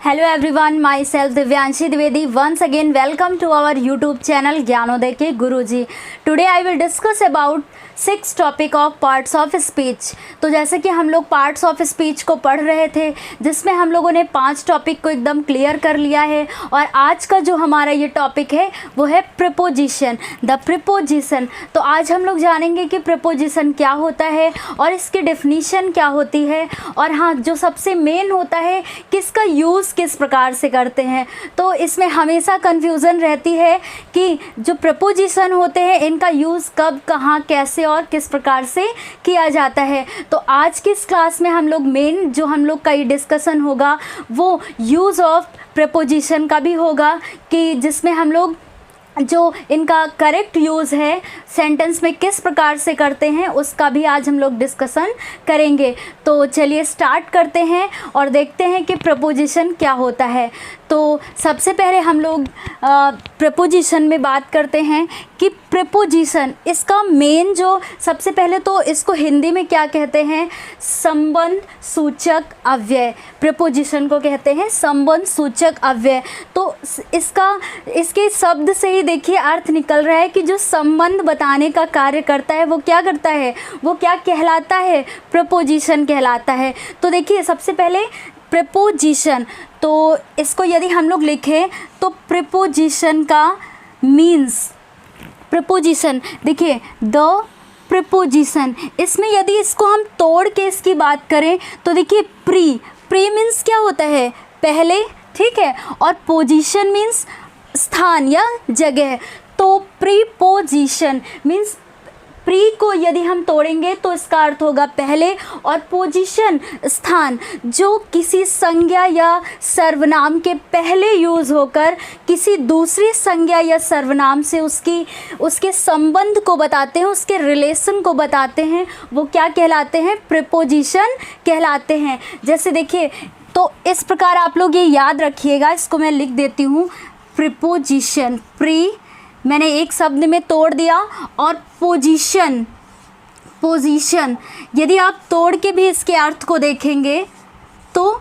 Hello everyone, myself Divyanshi Dwivedi. Once again, welcome to our YouTube channel Gyanodaya के गुरुजी. Today I will discuss about 6 topic of parts of speech. तो जैसे कि हम लोग parts of speech को पढ़ रहे थे, जिसमें हम लोगों ने 5 टॉपिक को एकदम क्लियर कर लिया है. और आज का जो हमारा ये टॉपिक है वो है प्रीपोजिशन, द प्रीपोजिशन. तो आज हम लोग जानेंगे कि प्रीपोजिशन क्या होता है और इसकी डेफिनीशन क्या होती है. और हाँ, जो सबसे मेन होता है किसका यूज़ किस प्रकार से करते हैं. तो इसमें हमेशा कन्फ्यूज़न रहती है कि जो प्रीपोजिशन होते हैं इनका यूज़ कब, कहाँ, कैसे और किस प्रकार से किया जाता है. तो आज की इस क्लास में हम लोग मेन जो हम लोग का ये डिस्कशन होगा वो यूज़ ऑफ प्रीपोजिशन का भी होगा, कि जिसमें हम लोग जो इनका करेक्ट यूज़ है सेंटेंस में किस प्रकार से करते हैं उसका भी आज हम लोग डिस्कशन करेंगे. तो चलिए स्टार्ट करते हैं और देखते हैं कि प्रीपोजिशन क्या होता है. तो सबसे पहले हम लोग प्रीपोजिशन में बात करते हैं कि प्रीपोजिशन इसका मेन जो सबसे पहले तो इसको हिंदी में क्या कहते हैं, संबंध सूचक अव्यय. प्रीपोजिशन को कहते हैं संबंध सूचक अव्यय. तो इसके शब्द से ही देखिए अर्थ निकल रहा है कि जो संबंध बताने का कार्य करता है वो क्या करता है, वो क्या कहलाता है, प्रीपोजिशन कहलाता है. तो देखिए सबसे पहले प्रीपोजिशन, तो इसको यदि हम लोग लिखें तो प्रीपोजिशन का मीन्स, प्रीपोजिशन देखिए द प्रीपोजिशन, इसमें यदि इसको हम तोड़ के इसकी बात करें तो देखिए प्री मीन्स क्या होता है, पहले, ठीक है, और पोजीशन मीन्स स्थान या जगह. तो प्रीपोजिशन मीन्स प्री को यदि हम तोड़ेंगे तो इसका अर्थ होगा पहले, और पोजीशन स्थान, जो किसी संज्ञा या सर्वनाम के पहले यूज़ होकर किसी दूसरी संज्ञा या सर्वनाम से उसके संबंध को बताते हैं, उसके रिलेशन को बताते हैं, वो क्या कहलाते हैं, प्रीपोजिशन कहलाते हैं. जैसे देखिए, तो इस प्रकार आप लोग ये याद रखिएगा, इसको मैं लिख देती हूँ. प्रीपोजिशन, प्री मैंने एक शब्द में तोड़ दिया, और पोजीशन यदि आप तोड़ के भी इसके अर्थ को देखेंगे तो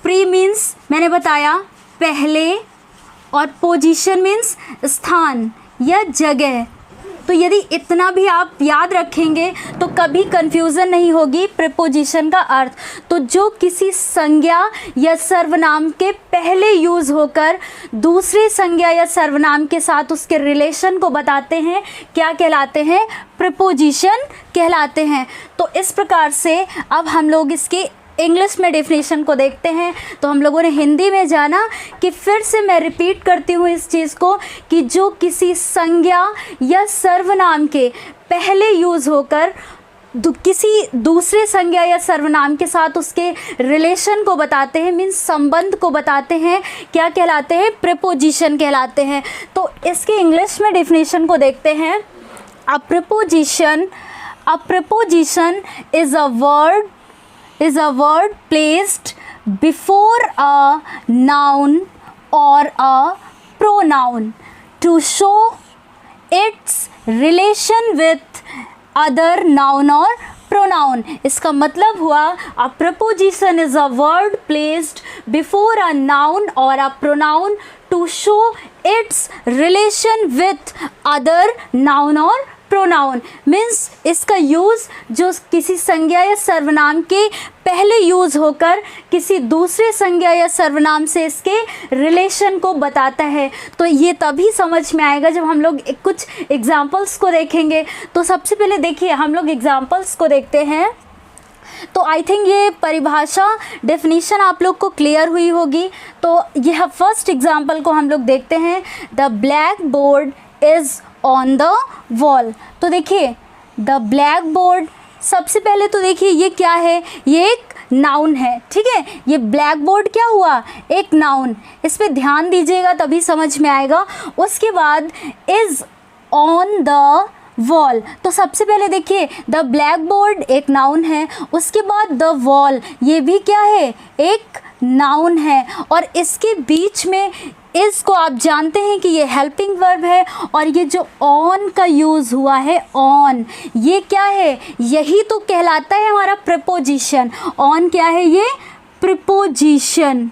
प्री मीन्स मैंने बताया पहले, और पोजीशन मीन्स स्थान या जगह. तो यदि इतना भी आप याद रखेंगे तो कभी कन्फ्यूज़न नहीं होगी प्रीपोजिशन का अर्थ. तो जो किसी संज्ञा या सर्वनाम के पहले यूज़ होकर दूसरी संज्ञा या सर्वनाम के साथ उसके रिलेशन को बताते हैं, क्या कहलाते हैं, प्रीपोजिशन कहलाते हैं. तो इस प्रकार से अब हम लोग इसकी इंग्लिश में डेफिनेशन को देखते हैं. तो हम लोगों ने हिंदी में जाना कि फिर से मैं रिपीट करती हूँ इस चीज़ को, कि जो किसी संज्ञा या सर्वनाम के पहले यूज़ होकर किसी दूसरे संज्ञा या सर्वनाम के साथ उसके रिलेशन को बताते हैं, मीन्स संबंध को बताते हैं, क्या कहलाते हैं, प्रीपोजिशन कहलाते हैं. तो इसके इंग्लिश में डेफिनेशन को देखते हैं. अ preposition is a word placed before a noun or a pronoun to show its relation with other noun or pronoun. इसका मतलब हुआ a preposition is a word placed before a noun or a pronoun to show its relation with other noun or pronoun. Means इसका use जो किसी संज्ञा या सर्वनाम के पहले यूज़ होकर किसी दूसरे संज्ञा या सर्वनाम से इसके रिलेशन को बताता है. तो ये तभी समझ में आएगा जब हम लोग कुछ एग्जाम्पल्स को देखेंगे. तो सबसे पहले देखिए हम लोग एग्जाम्पल्स को देखते हैं. तो आई थिंक ये परिभाषा डेफिनीशन आप लोग को क्लियर हुई होगी. तो यह फर्स्ट एग्जाम्पल को हम लोग देखते हैं. The black board is on the wall. तो देखिए द ब्लैक बोर्ड, सबसे पहले तो देखिए ये क्या है, ये एक नाउन है, ठीक है. ये ब्लैक बोर्ड क्या हुआ, एक नाउन. इस पे ध्यान दीजिएगा तभी समझ में आएगा. उसके बाद इज़ ऑन द वॉल, तो सबसे पहले देखिए द ब्लैक बोर्ड एक नाउन है, उसके बाद द वॉल ये भी क्या है, एक नाउन है, और इसके बीच में इसको आप जानते हैं कि ये हेल्पिंग वर्ब है, और ये जो ऑन का यूज़ हुआ है, ऑन, ये क्या है, यही तो कहलाता है हमारा प्रीपोजिशन. ऑन क्या है, ये प्रीपोजिशन.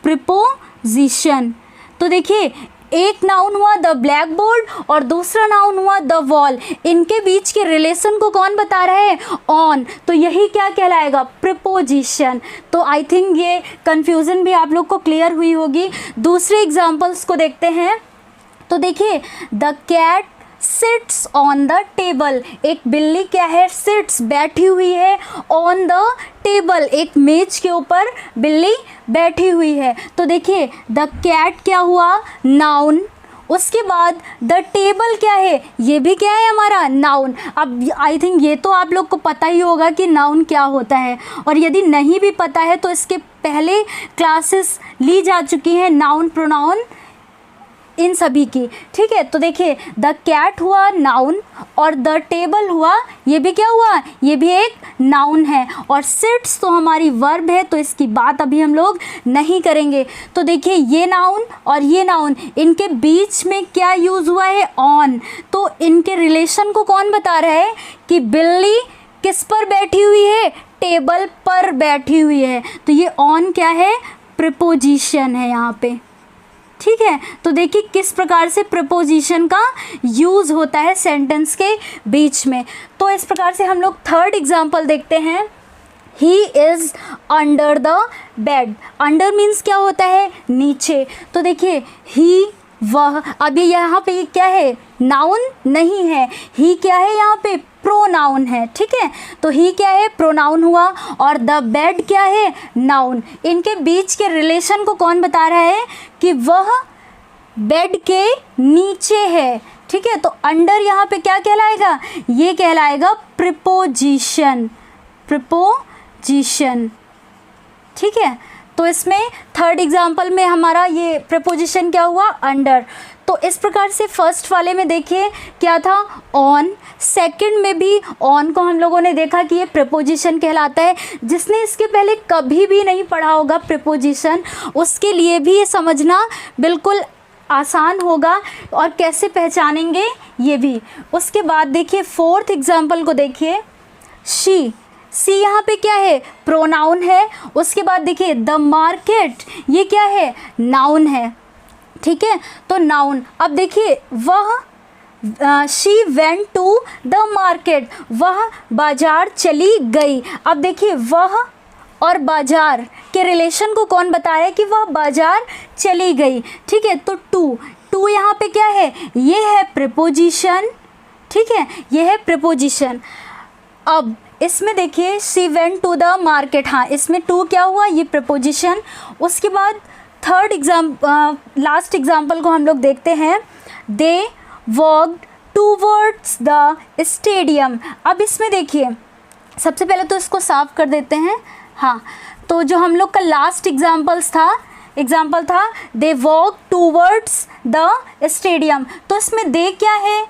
प्रीपोजिशन। तो देखिए एक नाउन हुआ द ब्लैक बोर्ड और दूसरा नाउन हुआ द वॉल, इनके बीच के रिलेशन को कौन बता रहा है? ऑन। तो यही क्या कहलाएगा? प्रीपोजिशन। तो आई थिंक ये कन्फ्यूज़न भी आप लोग को क्लियर हुई होगी। दूसरे एग्जाम्पल्स को देखते हैं। तो देखिए the cat sits on the table, एक बिल्ली क्या है? सिट्स, बैठी हुई है, ऑन द टेबल, एक मेज के ऊपर बिल्ली बैठी हुई है। तो देखिए द कैट क्या हुआ? नाउन। उसके बाद द टेबल क्या है? ये भी क्या है हमारा? नाउन। अब आई थिंक ये तो आप लोग को पता ही होगा कि नाउन क्या होता है, और यदि नहीं भी पता है तो इसके पहले क्लासेस ली जा चुकी हैं नाउन प्रोनाउन इन सभी की, ठीक है। तो देखिए द कैट हुआ नाउन और द टेबल हुआ, ये भी क्या हुआ? ये भी एक नाउन है, और सिट्स तो हमारी वर्ब है, तो इसकी बात अभी हम लोग नहीं करेंगे। तो देखिए ये नाउन और ये नाउन, इनके बीच में क्या यूज़ हुआ है? ऑन। तो इनके रिलेशन को कौन बता रहा है? कि बिल्ली किस पर बैठी हुई है? टेबल पर बैठी हुई है। तो ये ऑन क्या है? प्रीपोजिशन है यहाँ पे, ठीक है। तो देखिए किस प्रकार से प्रीपोजिशन का यूज़ होता है सेंटेंस के बीच में। तो इस प्रकार से हम लोग थर्ड एग्जाम्पल देखते हैं। He is under the bed. Under means क्या होता है? नीचे। तो देखिए ही, वह, अभी यहाँ पे क्या है? नाउन नहीं है, ही क्या है यहाँ पे? प्रोनाउन है, ठीक है। तो ही क्या है? प्रोनाउन हुआ, और द बेड क्या है? नाउन। इनके बीच के रिलेशन को कौन बता रहा है? कि वह बेड के नीचे है, ठीक है। तो अंडर यहाँ पे क्या कहलाएगा? ये कहलाएगा प्रीपोजिशन, प्रीपोजिशन, ठीक है। तो इसमें थर्ड एग्जाम्पल में हमारा ये प्रीपोजिशन क्या हुआ? अंडर। तो इस प्रकार से फर्स्ट वाले में देखिए क्या था? ऑन। सेकंड में भी ऑन को हम लोगों ने देखा कि ये प्रीपोजिशन कहलाता है। जिसने इसके पहले कभी भी नहीं पढ़ा होगा प्रीपोजिशन, उसके लिए भी ये समझना बिल्कुल आसान होगा, और कैसे पहचानेंगे ये भी। उसके बाद देखिए फोर्थ एग्जाम्पल को देखिए। शी, सी यहाँ पे क्या है? प्रोनाउन है। उसके बाद देखिए द मार्केट, ये क्या है? नाउन है, ठीक है। तो नाउन। अब देखिए वह, she went to the market, वह बाजार चली गई। अब देखिए वह और बाजार के रिलेशन को कौन बताया? कि वह बाजार चली गई, ठीक है। तो टू यहाँ पे क्या है? ये है प्रीपोजिशन, ठीक है, ये है प्रीपोजिशन। अब इसमें देखिए she went to the market, हाँ इसमें टू क्या हुआ? ये प्रीपोजिशन। उसके बाद थर्ड लास्ट एग्जाम्पल को हम लोग देखते हैं। दे वॉक्ड टूवर्ड्स द स्टेडियम। अब इसमें देखिए सबसे पहले तो इसको साफ कर देते हैं, हाँ। तो जो हम लोग का लास्ट एग्जाम्पल था they walk towards the stadium. तो इसमें दे क्या है?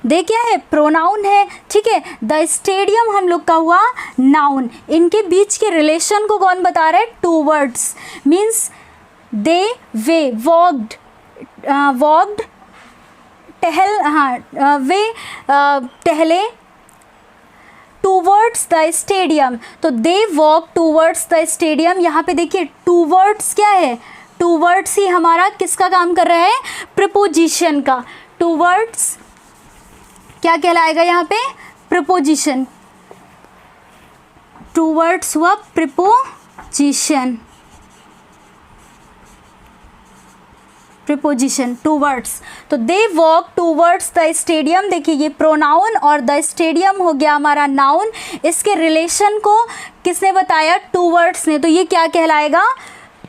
दे क्या है? प्रोनाउन है, ठीक है। द स्टेडियम हम लोग का हुआ नाउन। इनके बीच के रिलेशन को कौन बता रहा है? Towards means they way walked, टहल, हाँ वे टहले टूवर्ड्स द स्टेडियम। तो they walk towards the stadium. यहाँ पे देखिए टूवर्ड्स क्या है? टूवर्ड्स ही हमारा किसका काम कर रहा है? प्रीपोजिशन का। टूवर्ड्स क्या कहलाएगा यहाँ पे? प्रीपोजिशन। टूवर्ड्स हुआ प्रीपोजिशन, प्रीपोजिशन टूवर्ड्स। तो they walk towards the stadium. देखिए ये प्रोनाउन और द स्टेडियम हो गया हमारा नाउन। इसके रिलेशन को किसने बताया? टूवर्ड्स ने। तो ये क्या कहलाएगा?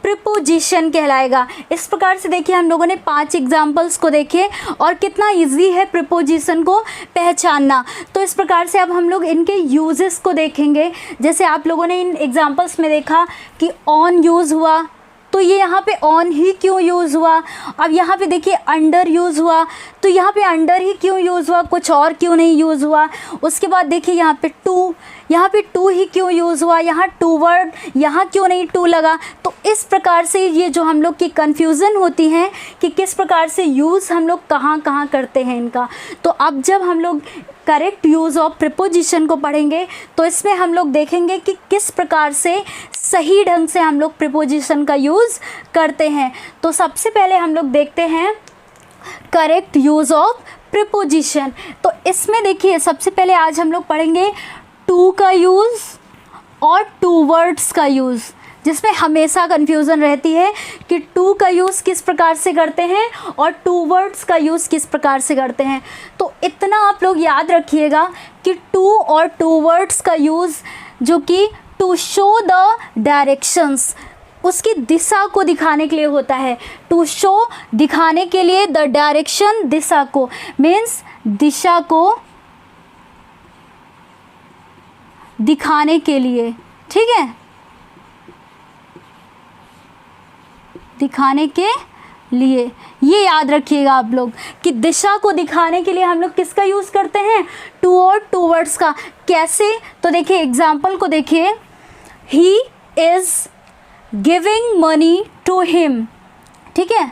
प्रीपोजिशन कहलाएगा। इस प्रकार से देखिए हम लोगों ने 5 एग्जाम्पल्स को देखे और कितना इजी है प्रीपोजिशन को पहचानना। तो इस प्रकार से अब हम लोग इनके यूजेस को देखेंगे। जैसे आप लोगों ने इन एग्जाम्पल्स में देखा कि ऑन यूज़ हुआ, तो ये यहाँ पे ऑन ही क्यों यूज़ हुआ। अब यहाँ पे देखिए अंडर यूज़ हुआ, तो यहाँ पे अंडर ही क्यों यूज़ हुआ, कुछ और क्यों नहीं यूज़ हुआ। उसके बाद देखिए यहाँ पे टू ही क्यों यूज़ हुआ, यहाँ टूवर्ड, यहाँ क्यों नहीं टू लगा। तो इस प्रकार से ये जो हम लोग की कन्फ्यूज़न होती है कि किस प्रकार से यूज़ हम लोग कहाँ कहाँ करते हैं इनका। तो अब जब हम लोग करेक्ट यूज़ ऑफ प्रिपोजिशन को पढ़ेंगे। तो इसमें हम लोग देखेंगे कि किस प्रकार से सही ढंग से हम लोग प्रिपोजिशन का यूज़ करते हैं। तो सबसे पहले हम लोग देखते हैं करेक्ट यूज़ ऑफ प्रिपोजिशन। तो इसमें देखिए सबसे पहले आज हम लोग पढ़ेंगे टू का यूज़ और टू वर्ड्स का यूज़, जिसमें हमेशा कन्फ्यूज़न रहती है कि टू का यूज़ किस प्रकार से करते हैं और टू वर्ड्स का यूज़ किस प्रकार से करते हैं। तो इतना आप लोग याद रखिएगा कि टू और टू वर्ड्स का यूज़ जो कि टू शो द डायरेक्शंस, उसकी दिशा को दिखाने के लिए होता है। टू शो दिखाने के लिए, द डायरेक्शन दिशा को, मीन्स दिशा को दिखाने के लिए, ठीक है, दिखाने के लिए। ये याद रखिएगा आप लोग कि दिशा को दिखाने के लिए हम लोग किसका यूज़ करते हैं, टू और टू वर्ड्स का। कैसे, तो देखिए एग्जाम्पल को देखिए, he is giving money to him, ठीक है,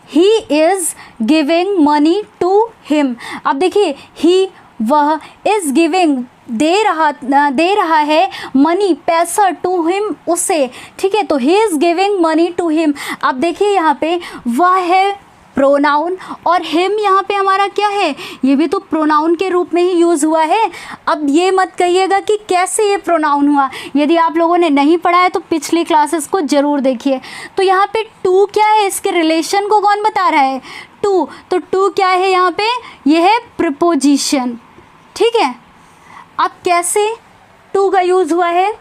he is giving money to him. अब देखिए ही, वह, इज़ गिविंग दे रहा है मनी, पैसा, टू हिम, उसे, ठीक है। तो he is giving money to him. अब देखिए यहाँ पे वह है प्रोनाउन और हिम यहाँ पे हमारा क्या है, ये भी तो प्रोनाउन के रूप में ही यूज़ हुआ है। अब ये मत कहिएगा कि कैसे ये प्रोनाउन हुआ, यदि आप लोगों ने नहीं पढ़ा है तो पिछली क्लासेस को ज़रूर देखिए। तो यहाँ पे टू क्या है, इसके रिलेशन को कौन बता रहा है, टू। तो टू क्या है यहाँ पे, ये है प्रिपोजिशन, ठीक है। अब कैसे टू का यूज़ हुआ है,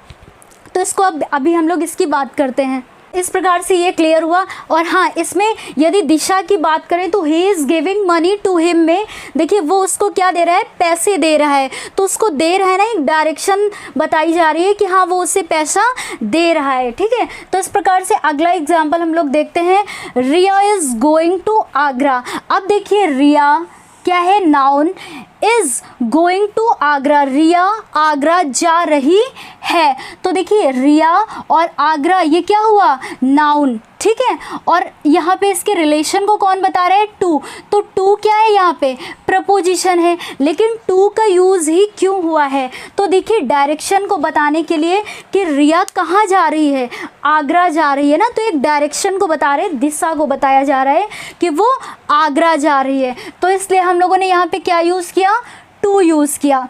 तो इसको अभी हम लोग इसकी बात करते हैं। इस प्रकार से ये क्लियर हुआ। और हाँ, इसमें यदि दिशा की बात करें तो he is giving money to him में देखिए वो उसको क्या दे रहा है, पैसे दे रहा है। तो उसको दे रहा है ना, एक डायरेक्शन बताई जा रही है कि हाँ वो उसे पैसा दे रहा है, ठीक है। तो इस प्रकार से अगला एग्जाम्पल हम लोग देखते हैं, Riya is going to Agra. अब देखिए रिया क्या है, noun, is going to Agra, Riya Agra जा रही है। तो देखिए रिया और आगरा ये क्या हुआ, नाउन, ठीक है। और यहाँ पे इसके रिलेशन को कौन बता रहा है, टू। तो टू क्या है यहाँ पे, प्रपोजिशन है। लेकिन टू का यूज़ ही क्यों हुआ है, तो देखिए डायरेक्शन को बताने के लिए कि रिया कहाँ जा रही है, आगरा जा रही है ना। तो एक डायरेक्शन को बता रहे, दिशा को बताया जा रहा है कि वो आगरा जा रही है। तो इसलिए हम लोगों ने यहाँ पे क्या यूज़ किया, टू यूज़ किया।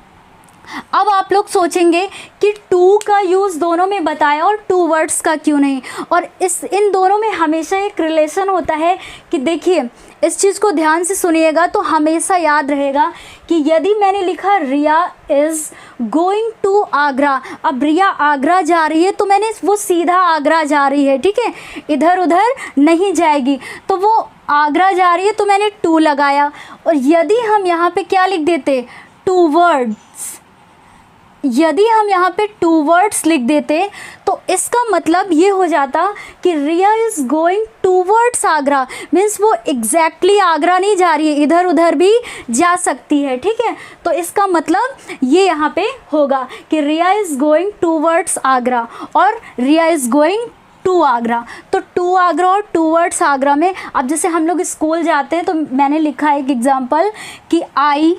अब आप लोग सोचेंगे कि टू का यूज़ दोनों में बताया और टू वर्ड्स का क्यों नहीं। और इन दोनों में हमेशा एक रिलेशन होता है कि देखिए इस चीज़ को ध्यान से सुनिएगा तो हमेशा याद रहेगा कि यदि मैंने लिखा रिया इज़ गोइंग टू आगरा, अब रिया आगरा जा रही है तो मैंने वो सीधा आगरा जा रही है, ठीक है, इधर उधर नहीं जाएगी। तो वो आगरा जा रही है तो मैंने टू लगाया। और यदि हम यहाँ पे क्या लिख देते, टू वर्ड्स, यदि हम यहाँ पे टू वर्ड्स लिख देते तो इसका मतलब ये हो जाता कि Riya is going towards Agra, means वो एग्जैक्टली आगरा नहीं जा रही है, इधर उधर भी जा सकती है, ठीक है। तो इसका मतलब ये यहाँ पे होगा कि Riya is going towards Agra और रिया इज़ गोइंग टू आगरा। तो टू आगरा और टूवर्ड्स आगरा में, अब जैसे हम लोग स्कूल जाते हैं तो मैंने लिखा है एक एग्जाम्पल कि I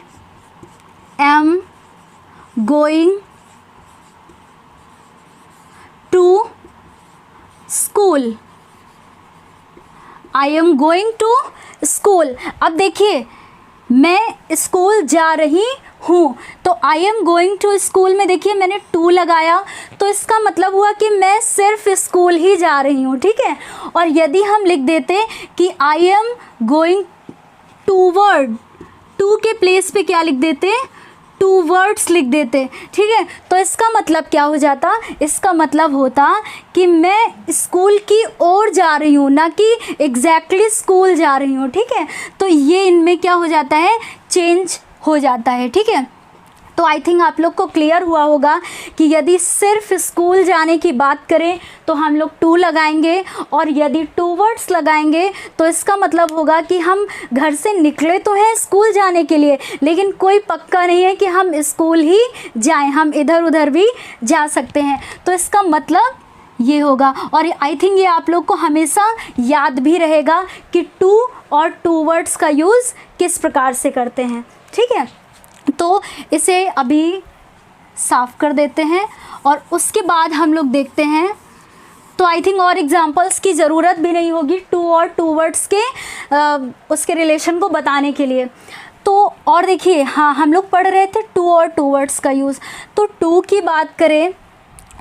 am going to school, I am going to school. अब देखिए मैं स्कूल जा रही हूँ, तो I am going to school में देखिए मैंने टू लगाया, तो इसका मतलब हुआ कि मैं सिर्फ स्कूल ही जा रही हूँ, ठीक है। और यदि हम लिख देते कि I am going toward, to के प्लेस पे क्या लिख देते, टू वर्ड्स लिख देते, ठीक है। तो इसका मतलब क्या हो जाता, इसका मतलब होता कि मैं स्कूल की ओर जा रही हूँ, ना कि एग्जैक्टली स्कूल जा रही हूँ, ठीक है। तो ये इनमें क्या हो जाता है, चेंज हो जाता है, ठीक है। तो आई थिंक आप लोग को क्लियर हुआ होगा कि यदि सिर्फ स्कूल जाने की बात करें तो हम लोग टू लगाएंगे, और यदि टू वर्ड्स लगाएंगे तो इसका मतलब होगा कि हम घर से निकले तो हैं स्कूल जाने के लिए, लेकिन कोई पक्का नहीं है कि हम स्कूल ही जाएं, हम इधर उधर भी जा सकते हैं। तो इसका मतलब ये होगा। और आई थिंक ये आप लोग को हमेशा याद भी रहेगा कि टू और टू वर्ड्स का यूज़ किस प्रकार से करते हैं, ठीक है। तो इसे अभी साफ़ कर देते हैं और उसके बाद हम लोग देखते हैं। तो आई थिंक और एग्जांपल्स की ज़रूरत भी नहीं होगी टू और टू वर्ड्स के उसके रिलेशन को बताने के लिए। तो और देखिए, हाँ, हम लोग पढ़ रहे थे टू और टू वर्ड्स का यूज़। तो टू की बात करें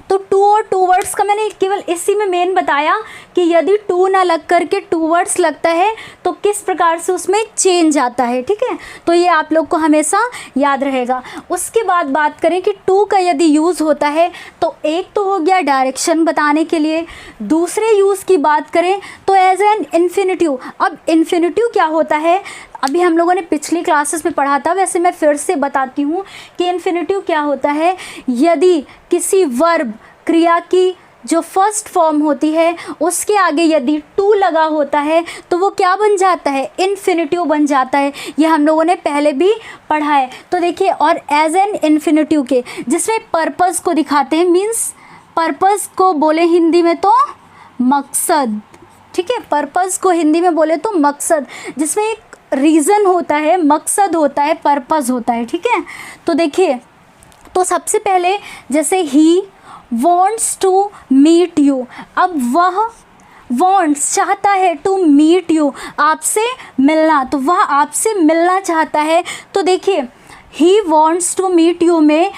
तो टू और टू वर्ड्स का मैंने केवल इसी में मेन बताया कि यदि टू ना लग कर के टू वर्ड्स लगता है तो किस प्रकार से उसमें चेंज आता है, ठीक है। तो ये आप लोग को हमेशा याद रहेगा। उसके बाद बात करें कि टू का यदि यूज़ होता है तो एक तो हो गया डायरेक्शन बताने के लिए, दूसरे यूज़ की बात करें तो एज एन इन्फिनिटिव। अब इन्फिनिटिव क्या होता है, अभी हम लोगों ने पिछली क्लासेस में पढ़ा था, वैसे मैं फिर से बताती हूँ कि इन्फिनिटिव क्या होता है। यदि किसी वर्ब क्रिया की जो फर्स्ट फॉर्म होती है उसके आगे यदि टू लगा होता है तो वो क्या बन जाता है, इन्फिनिटिव बन जाता है। ये हम लोगों ने पहले भी पढ़ा है। तो देखिए, और एज एन इन्फिनिटिव के जिसमें पर्पस को दिखाते हैं, मीन्स पर्पस को बोले हिंदी में तो मकसद, ठीक है। पर्पस को हिंदी में बोले तो मकसद, जिसमें एक रीज़न होता है, मकसद होता है, पर्पस होता है, ठीक है। तो देखिए, तो सबसे पहले जैसे he wants to meet you, अब वह वॉन्ट्स चाहता है टू मीट यू, आपसे मिलना, तो वह आपसे मिलना चाहता है। तो देखिए, he wants to meet you में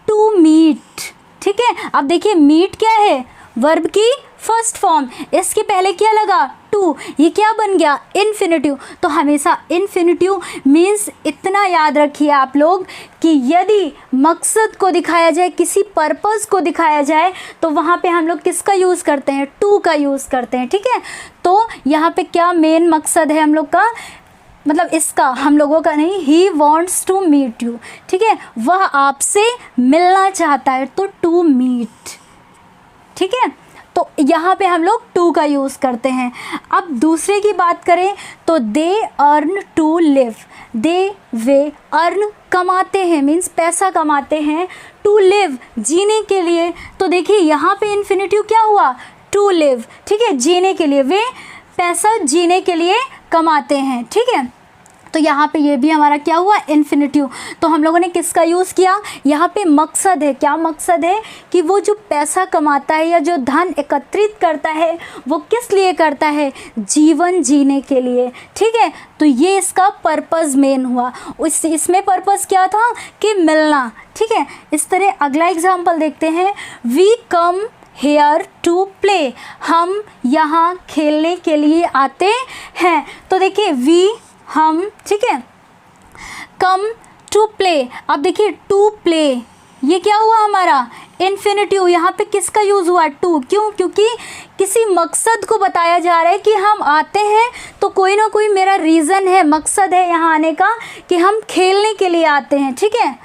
टू मीट, ठीक है। अब देखिए, मीट क्या है, वर्ब की फर्स्ट फॉर्म, इसके पहले क्या लगा, टू, ये क्या बन गया, इन्फिनिटिव। तो हमेशा इन्फिनिटिव मीन्स इतना याद रखिए आप लोग कि यदि मकसद को दिखाया जाए, किसी पर्पस को दिखाया जाए, तो वहाँ पे हम लोग किसका यूज़ करते हैं, टू का यूज़ करते हैं, ठीक है। तो यहाँ पे क्या मेन मकसद है हम लोग का, मतलब इसका, हम लोगों का नहीं, he wants to meet you, ठीक है, वह आपसे मिलना चाहता है, तो टू मीट, ठीक है। तो यहाँ पे हम लोग टू का यूज़ करते हैं। अब दूसरे की बात करें तो they earn to live, they वे अर्न कमाते हैं, मीन्स पैसा कमाते हैं, टू लिव जीने के लिए। तो देखिए, यहाँ पे इन्फिनिटिव क्या हुआ, टू लिव, ठीक है, जीने के लिए, वे पैसा जीने के लिए कमाते हैं, ठीक है। तो यहाँ पे ये भी हमारा क्या हुआ, इन्फिनिटिव। तो हम लोगों ने किसका यूज़ किया, यहाँ पे मकसद है, क्या मकसद है कि वो जो पैसा कमाता है या जो धन एकत्रित करता है वो किस लिए करता है, जीवन जीने के लिए, ठीक है। तो ये इसका पर्पस मेन हुआ। इसमें पर्पस क्या था कि मिलना, ठीक है। इस तरह अगला एग्जाम्पल देखते हैं, we come here to play, हम यहाँ खेलने के लिए आते हैं। तो देखिए, वी हम, ठीक है, कम टू प्ले। अब देखिए, टू प्ले ये क्या हुआ हमारा, इन्फिनिटिव। यहाँ पे किसका यूज़ हुआ, टू, क्यों, क्योंकि किसी मकसद को बताया जा रहा है कि हम आते हैं तो कोई ना कोई मेरा रीज़न है, मकसद है यहाँ आने का कि हम खेलने के लिए आते हैं, ठीक है।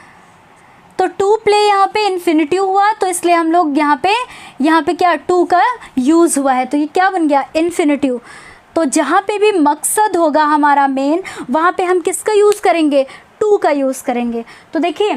तो टू प्ले यहाँ पे इन्फिनिटिव हुआ, तो इसलिए हम लोग यहाँ पे क्या, टू का यूज़ हुआ है, तो ये क्या बन गया, इन्फिनिटिव। तो जहाँ पे भी मकसद होगा हमारा मेन, वहाँ पे हम किसका यूज़ करेंगे, टू का यूज़ करेंगे। तो देखिए,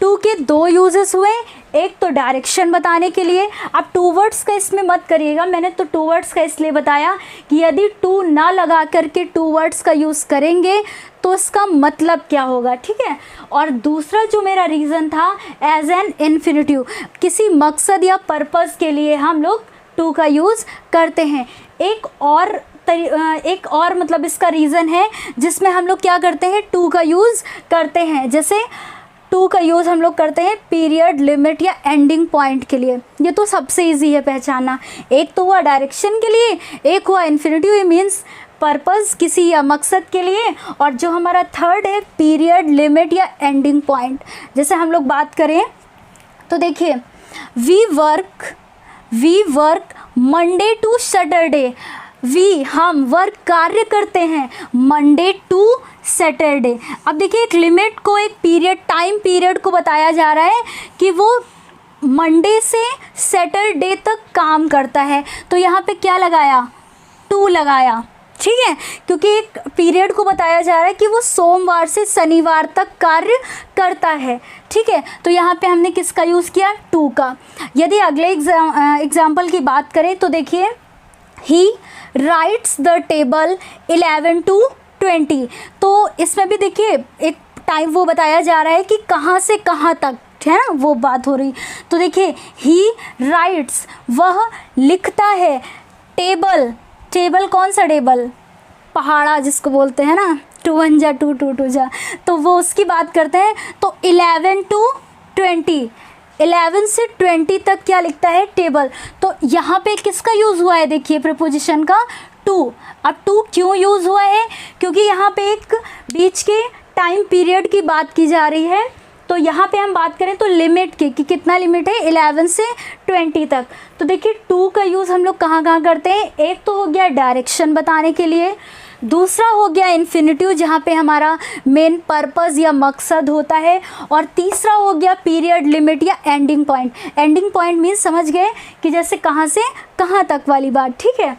टू के दो यूजेस हुए, एक तो डायरेक्शन बताने के लिए। अब टू वर्ड्स का इसमें मत करिएगा, मैंने तो टू वर्ड्स का इसलिए बताया कि यदि टू ना लगा करके टू वर्ड्स का यूज़ करेंगे तो इसका मतलब क्या होगा, ठीक है। और दूसरा जो मेरा रीज़न था, एज एन इन्फिनिटिव, किसी मकसद या पर्पज़ के लिए हम लोग टू का यूज़ करते हैं। एक और मतलब इसका रीज़न है जिसमें हम लोग क्या करते हैं, टू का यूज़ करते हैं। जैसे टू का यूज़ हम लोग करते हैं पीरियड, लिमिट या एंडिंग पॉइंट के लिए। ये तो सबसे इजी है पहचानना। एक तो हुआ डायरेक्शन के लिए, एक हुआ इन्फिनिटिव, मीन्स पर्पस, किसी या मकसद के लिए, और जो हमारा थर्ड है पीरियड, लिमिट या एंडिंग पॉइंट। जैसे हम लोग बात करें तो देखिए, we work Monday to Saturday, हम वर्क कार्य करते हैं मंडे टू सैटरडे। अब देखिए, एक लिमिट को, एक पीरियड, टाइम पीरियड को बताया जा रहा है कि वो मंडे से सैटरडे तक काम करता है, तो यहाँ पे क्या लगाया, टू लगाया, ठीक है, क्योंकि एक पीरियड को बताया जा रहा है कि वो सोमवार से शनिवार तक कार्य करता है, ठीक है। तो यहाँ पे हमने किसका यूज़ किया, टू का। यदि अगले एग्जाम्पल की बात करें तो देखिए, ही राइट्स द टेबल 11 to 20। तो इसमें भी देखिए, एक टाइम वो बताया जा रहा है कि कहाँ से कहाँ तक है ना वो बात हो रही। तो देखिए ही राइट्स, वह लिखता है, टेबल, टेबल कौन सा टेबल, पहाड़ा जिसको बोलते हैं ना, 2 1 जा 2 2 2 जा, तो वो उसकी बात करते हैं। तो 11 to 20, 11 से 20 तक क्या लिखता है, टेबल। तो यहाँ पे किसका यूज़ हुआ है, देखिए प्रीपोजिशन का टू। अब टू क्यों यूज़ हुआ है, क्योंकि यहाँ पे एक बीच के टाइम पीरियड की बात की जा रही है। तो यहाँ पे हम बात करें तो लिमिट की, कि कितना लिमिट है, 11 से 20 तक। तो देखिए टू का यूज़ हम लोग कहाँ कहाँ करते हैं, एक तो हो गया डायरेक्शन बताने के लिए, दूसरा हो गया इन्फिनिटिव जहाँ पे हमारा मेन पर्पस या मकसद होता है, और तीसरा हो गया पीरियड, लिमिट या ending point. Ending point means समझ गए कि जैसे कहाँ से कहाँ तक वाली बात, ठीक है।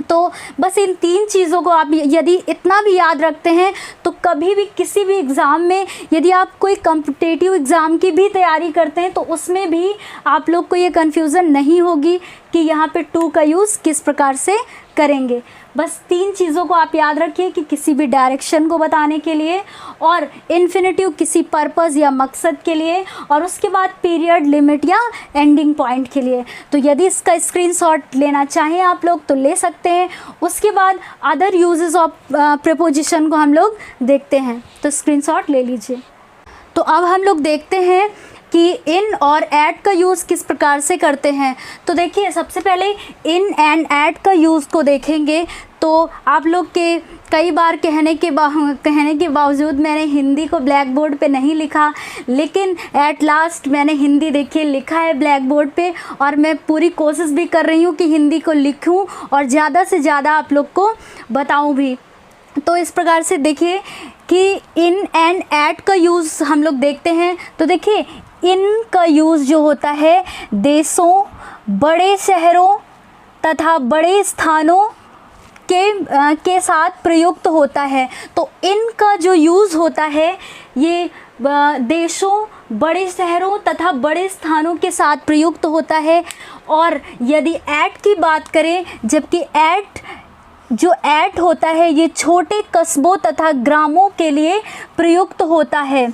तो बस इन 3 चीज़ों को आप यदि इतना भी याद रखते हैं तो कभी भी किसी भी एग्ज़ाम में, यदि आप कोई कॉम्पिटिटिव एग्ज़ाम की भी तैयारी करते हैं तो उसमें भी आप लोग को ये कन्फ्यूज़न नहीं होगी कि यहाँ पे टू का यूज़ किस प्रकार से करेंगे। बस 3 चीज़ों को आप याद रखिए कि किसी भी डायरेक्शन को बताने के लिए, और इन्फिनिटिव किसी पर्पस या मकसद के लिए, और उसके बाद पीरियड, लिमिट या एंडिंग पॉइंट के लिए। तो यदि इसका स्क्रीनशॉट लेना चाहें आप लोग तो ले सकते हैं। उसके बाद अदर यूजेस ऑफ प्रीपोजिशन को हम लोग देखते हैं, तो स्क्रीनशॉट ले लीजिए। तो अब हम लोग देखते हैं कि इन और ऐट का यूज़ किस प्रकार से करते हैं। तो देखिए सबसे पहले इन एंड ऐट का यूज़ को देखेंगे। तो आप लोग के कई बार कहने के बावजूद मैंने हिंदी को ब्लैक बोर्ड पे नहीं लिखा, लेकिन एट लास्ट मैंने हिंदी देखिए लिखा है ब्लैक बोर्ड पे, और मैं पूरी कोशिश भी कर रही हूँ कि हिंदी को लिखूँ और ज़्यादा से ज़्यादा आप लोग को बताऊँ भी। तो इस प्रकार से देखिए कि इन एंड ऐट का यूज़ हम लोग देखते हैं। तो देखिए इन का यूज़ जो होता है देशों, बड़े शहरों तथा बड़े स्थानों के साथ प्रयुक्त होता है। तो इन का जो यूज़ होता है ये देशों, बड़े शहरों तथा बड़े स्थानों के साथ प्रयुक्त होता है। और यदि ऐट की बात करें, जबकि ऐट होता है ये छोटे कस्बों तथा ग्रामों के लिए प्रयुक्त होता है।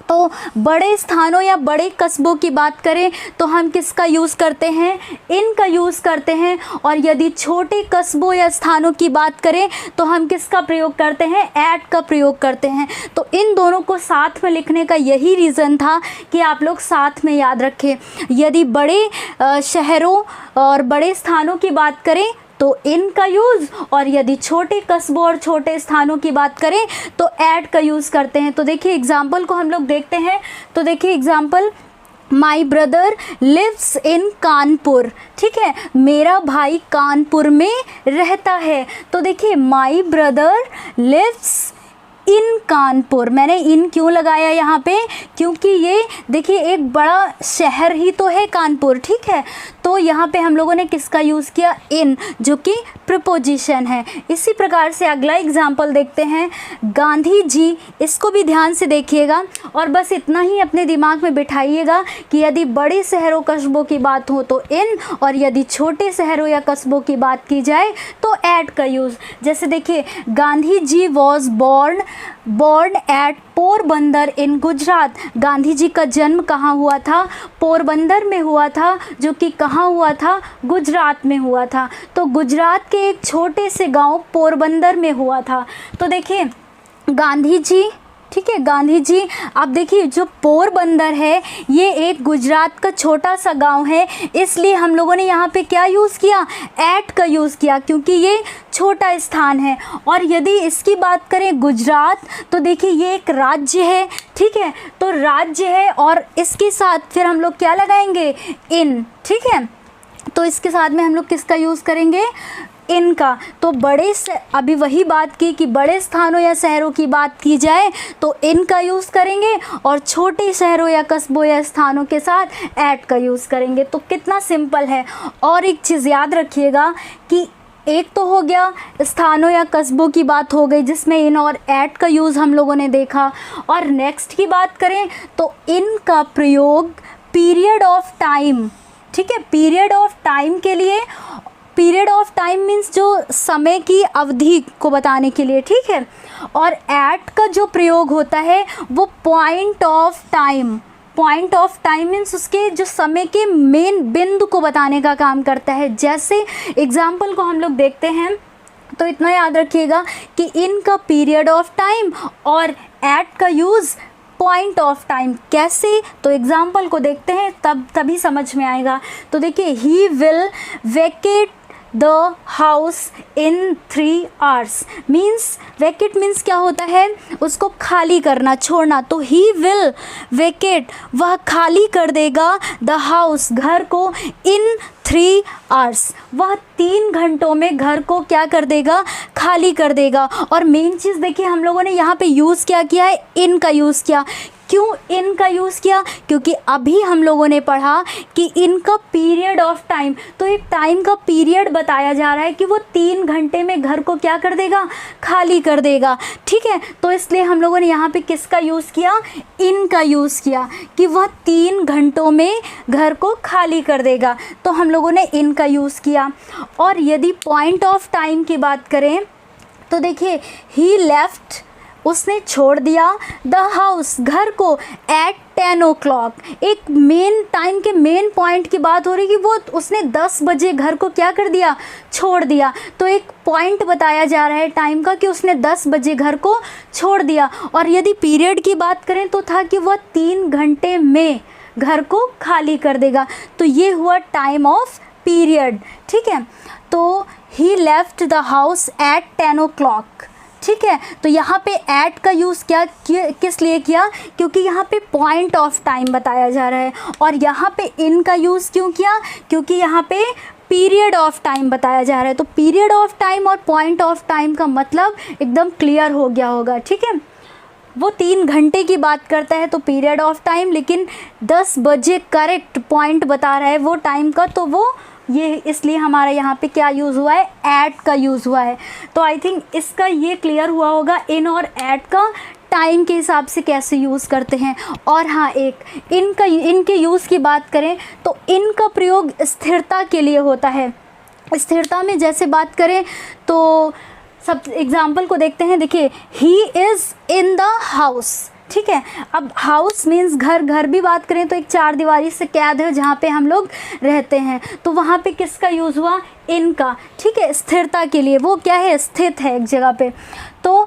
तो बड़े स्थानों या बड़े कस्बों की बात करें तो हम किसका यूज़ करते हैं, इन का यूज़ करते हैं। और यदि छोटे कस्बों या स्थानों की बात करें तो हम किसका प्रयोग करते हैं, ऐट का प्रयोग करते हैं। तो इन दोनों को साथ में लिखने का यही रीज़न था कि आप लोग साथ में याद रखें। यदि बड़े शहरों और बड़े स्थानों की बात करें तो इन का यूज़, और यदि छोटे कस्बों और छोटे स्थानों की बात करें तो ऐट का यूज़ करते हैं। तो देखिए एग्जाम्पल को हम लोग देखते हैं। तो देखिए example, my brother lives in Kanpur, ठीक है, मेरा भाई कानपुर में रहता है। तो देखिए my brother lives in Kanpur, मैंने इन क्यों लगाया यहाँ पे, क्योंकि ये देखिए एक बड़ा शहर ही तो है कानपुर, ठीक है। तो यहाँ पे हम लोगों ने किसका यूज़ किया, इन, जो कि प्रीपोजिशन है। इसी प्रकार से अगला एग्जाम्पल देखते हैं, गांधी जी, इसको भी ध्यान से देखिएगा और बस इतना ही अपने दिमाग में बिठाइएगा कि यदि बड़े शहरों कस्बों की बात हो तो इन, और यदि छोटे शहरों या कस्बों की बात की जाए तो ऐट का यूज़। जैसे देखिए Gandhi ji was born at Porbandar इन गुजरात, गांधी जी का जन्म कहाँ हुआ था, पोरबंदर में हुआ था, जो कि कहाँ हुआ था, गुजरात में हुआ था। तो गुजरात के एक छोटे से गांव पोरबंदर में हुआ था। तो देखिए गांधी जी, ठीक है, गांधी जी, अब देखिए जो पोरबंदर है ये एक गुजरात का छोटा सा गांव है, इसलिए हम लोगों ने यहाँ पे क्या यूज़ किया, ऐट का यूज़ किया, क्योंकि ये छोटा स्थान है। और यदि इसकी बात करें गुजरात, तो देखिए ये एक राज्य है, ठीक है, तो राज्य है और इसके साथ फिर हम लोग क्या लगाएंगे, इन, ठीक है। तो इसके साथ में हम लोग किसका यूज़ करेंगे, इनका। तो बड़े से अभी वही बात की कि बड़े स्थानों या शहरों की बात की जाए तो इनका यूज़ करेंगे, और छोटे शहरों या कस्बों या स्थानों के साथ ऐट का यूज़ करेंगे। तो कितना सिंपल है। और एक चीज़ याद रखिएगा कि एक तो हो गया स्थानों या कस्बों की बात हो गई जिसमें इन और ऐट का यूज़ हम लोगों ने देखा, और नेक्स्ट की बात करें तो इन का प्रयोग पीरियड ऑफ टाइम, ठीक है, पीरियड ऑफ टाइम के लिए, पीरियड ऑफ टाइम मीन्स जो समय की अवधि को बताने के लिए, ठीक है। और एट का जो प्रयोग होता है वो point of time, point of time means उसके जो समय के मेन बिंदु को बताने का काम करता है। जैसे एग्जाम्पल को हम लोग देखते हैं तो इतना याद रखिएगा कि इन का पीरियड ऑफ टाइम और एट का यूज़ पॉइंट ऑफ टाइम। कैसे, तो एग्जाम्पल को देखते हैं तभी समझ में आएगा। तो देखिए, he will vacate the house in 3 hours means, vacate means क्या होता है, उसको खाली करना, छोड़ना। तो ही विल वेकेट, वह खाली कर देगा द हाउस, घर को, इन 3 hours, वह 3 घंटों में घर को क्या कर देगा, खाली कर देगा। और मेन चीज़ देखिए, हम लोगों ने यहाँ पे यूज़ क्या किया है, इन का यूज़ किया। क्यों इन का यूज़ किया, क्योंकि अभी हम लोगों ने पढ़ा कि इन का पीरियड ऑफ टाइम, तो एक टाइम का पीरियड बताया जा रहा है कि वो 3 घंटे में घर को क्या कर देगा, खाली कर देगा, ठीक है। तो इसलिए हम लोगों ने यहाँ पे किसका यूज़ किया, इन का यूज़ किया कि वह 3 घंटों में घर को खाली कर देगा, तो हम लोगों ने इन का यूज़ किया। और यदि पॉइंट ऑफ टाइम की बात करें तो देखिए, ही लेफ्ट, उसने छोड़ दिया, द हाउस, घर को, एट 10 o'clock, एक मेन टाइम के मेन पॉइंट की बात हो रही कि वो उसने 10 बजे घर को क्या कर दिया, छोड़ दिया। तो एक पॉइंट बताया जा रहा है टाइम का कि उसने 10 बजे घर को छोड़ दिया। और यदि पीरियड की बात करें तो था कि वह 3 घंटे में घर को खाली कर देगा। तो ये हुआ टाइम ऑफ पीरियड, ठीक है। तो he left the house at 10 o'clock, ठीक है। तो यहाँ पे एट का यूज़ किस लिए किया, क्योंकि यहाँ पे पॉइंट ऑफ टाइम बताया जा रहा है। और यहाँ पे इन का यूज़ क्यों किया, क्योंकि यहाँ पे पीरियड ऑफ टाइम बताया जा रहा है। तो पीरियड ऑफ टाइम और पॉइंट ऑफ टाइम का मतलब एकदम क्लियर हो गया होगा, ठीक है। वो 3 घंटे की बात करता है तो पीरियड ऑफ टाइम, लेकिन 10 बजे करेक्ट पॉइंट बता रहा है वो टाइम का, तो वो ये इसलिए हमारा यहाँ पे क्या यूज़ हुआ है, एट का यूज़ हुआ है। तो आई थिंक इसका ये क्लियर हुआ होगा इन और एट का टाइम के हिसाब से कैसे यूज़ करते हैं। और हाँ, एक इनके यूज़ की बात करें तो इनका प्रयोग स्थिरता के लिए होता है। स्थिरता में जैसे बात करें तो सब एग्जाम्पल को देखते हैं। देखिए, he is in the house, ठीक है। अब हाउस मीन्स घर, घर भी बात करें तो एक 4 दीवारी से कैद है जहाँ पे हम लोग रहते हैं, तो वहाँ पे किसका यूज़ हुआ, इनका, ठीक है। स्थिरता के लिए, वो क्या है, स्थित है एक जगह पे, तो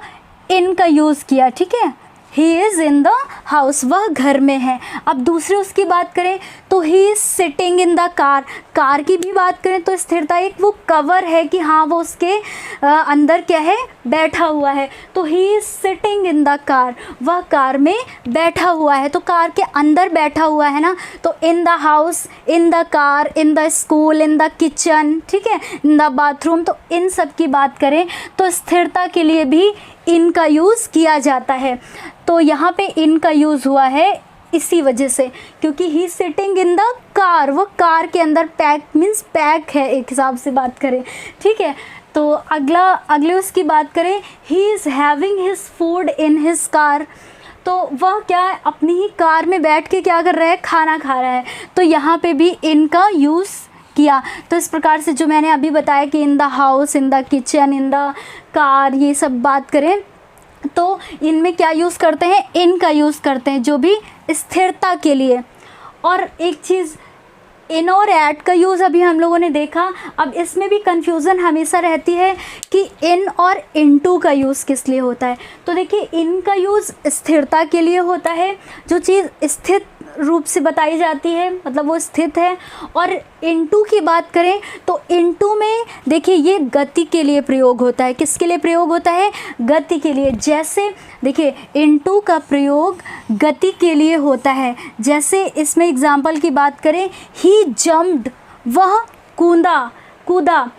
इनका यूज़ किया, ठीक है। He is in the house, वह घर में है। अब दूसरी उसकी बात करें तो he is sitting in the car, car की भी बात करें तो स्थिरता एक वो कवर है कि हाँ वो उसके अंदर क्या है, बैठा हुआ है। तो he is sitting in the car, वह कार में बैठा हुआ है, तो कार के अंदर बैठा हुआ है ना। तो in the house, in the car, in the school, in the kitchen, ठीक है, इन द बाथरूम, तो इन सब की बात करें तो स्थिरता के लिए भी इनका यूज़ किया जाता है। तो यहाँ पे इनका यूज़ हुआ है इसी वजह से, क्योंकि ही सिटिंग इन द कार, वो कार के अंदर पैक मीन्स पैक है एक हिसाब से बात करें, ठीक है। तो अगले उसकी बात करें, he is having his food in his car, तो वह क्या है, अपनी ही कार में बैठ के क्या कर रहा है, खाना खा रहा है। तो यहाँ पे भी इनका यूज़ किया। तो इस प्रकार से जो मैंने अभी बताया कि in the house, in the kitchen, in the car, ये सब बात करें तो इनमें क्या यूज़ करते हैं, इनका यूज़ करते हैं, जो भी स्थिरता के लिए। और एक चीज़, इन और एट का यूज़ अभी हम लोगों ने देखा। अब इसमें भी कन्फ्यूज़न हमेशा रहती है कि इन और इनटू का यूज़ किस लिए होता है। तो देखिए, इन का यूज़ स्थिरता के लिए होता है, जो चीज़ स्थिर रूप से बताई जाती है, मतलब वो स्थित है। और इनटू की बात करें तो इनटू में देखिए ये गति के लिए प्रयोग होता है। किसके लिए प्रयोग होता है, गति के लिए। जैसे देखिए, इनटू का प्रयोग गति के लिए होता है। जैसे इसमें एग्जाम्पल की बात करें, ही जम्प्ड, वह कूदा,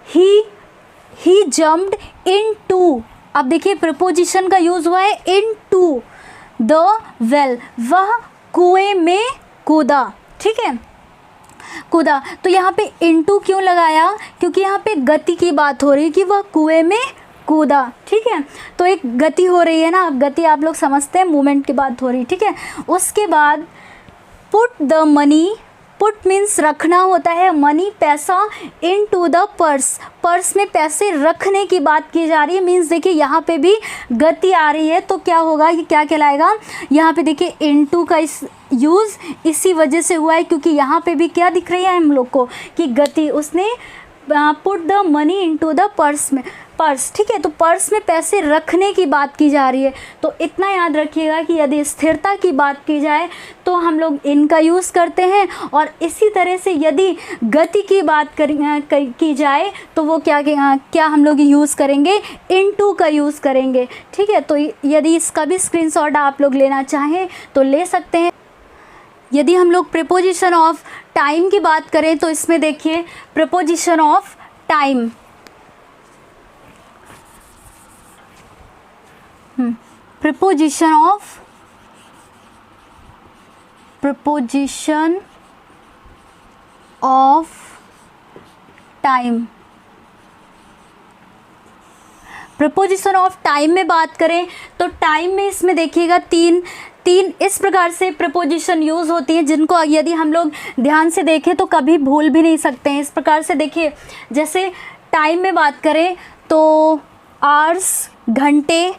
ही जम्प्ड इनटू। अब देखिए प्रपोजिशन का यूज़ हुआ है इनटू द वेल, वह कुएं में कूदा, ठीक है, कूदा। तो यहाँ पे इनटू क्यों लगाया, क्योंकि यहाँ पे गति की बात हो रही है कि वह कुएं में कूदा, ठीक है। तो एक गति हो रही है ना, गति आप लोग समझते हैं, मूवमेंट की बात हो रही है, ठीक है। उसके बाद पुट पुट मीन्स रखना होता है, मनी पैसा, इन टू द पर्स, पर्स में पैसे रखने की बात की जा रही है। मीन्स देखिए यहाँ पे भी गति आ रही है, तो क्या होगा, ये क्या कहलाएगा, यहाँ पे देखिए इनटू का इस यूज़ इसी वजह से हुआ है, क्योंकि यहाँ पे भी क्या दिख रही है हम लोग को कि गति, उसने put the money into the purse में, पर्स, ठीक है। तो पर्स में पैसे रखने की बात की जा रही है। तो इतना याद रखिएगा कि यदि स्थिरता की बात की जाए तो हम लोग इन का यूज़ करते हैं, और इसी तरह से यदि गति की बात की जाए तो वो क्या हम लोग यूज़ करेंगे, इनटू का यूज़ करेंगे, ठीक है। तो यदि इसका भी स्क्रीनशॉट आप लोग लेना चाहें तो ले सकते हैं। यदि हम लोग प्रीपोजिशन ऑफ टाइम की बात करें तो इसमें देखिए preposition of time, preposition of time, preposition of time में बात करें तो टाइम में इसमें देखिएगा तीन इस प्रकार से प्रीपोजिशन यूज़ होती हैं, जिनको यदि हम लोग ध्यान से देखें तो कभी भूल भी नहीं सकते हैं। इस प्रकार से देखिए, जैसे टाइम में बात करें तो आवर्स, घंटे,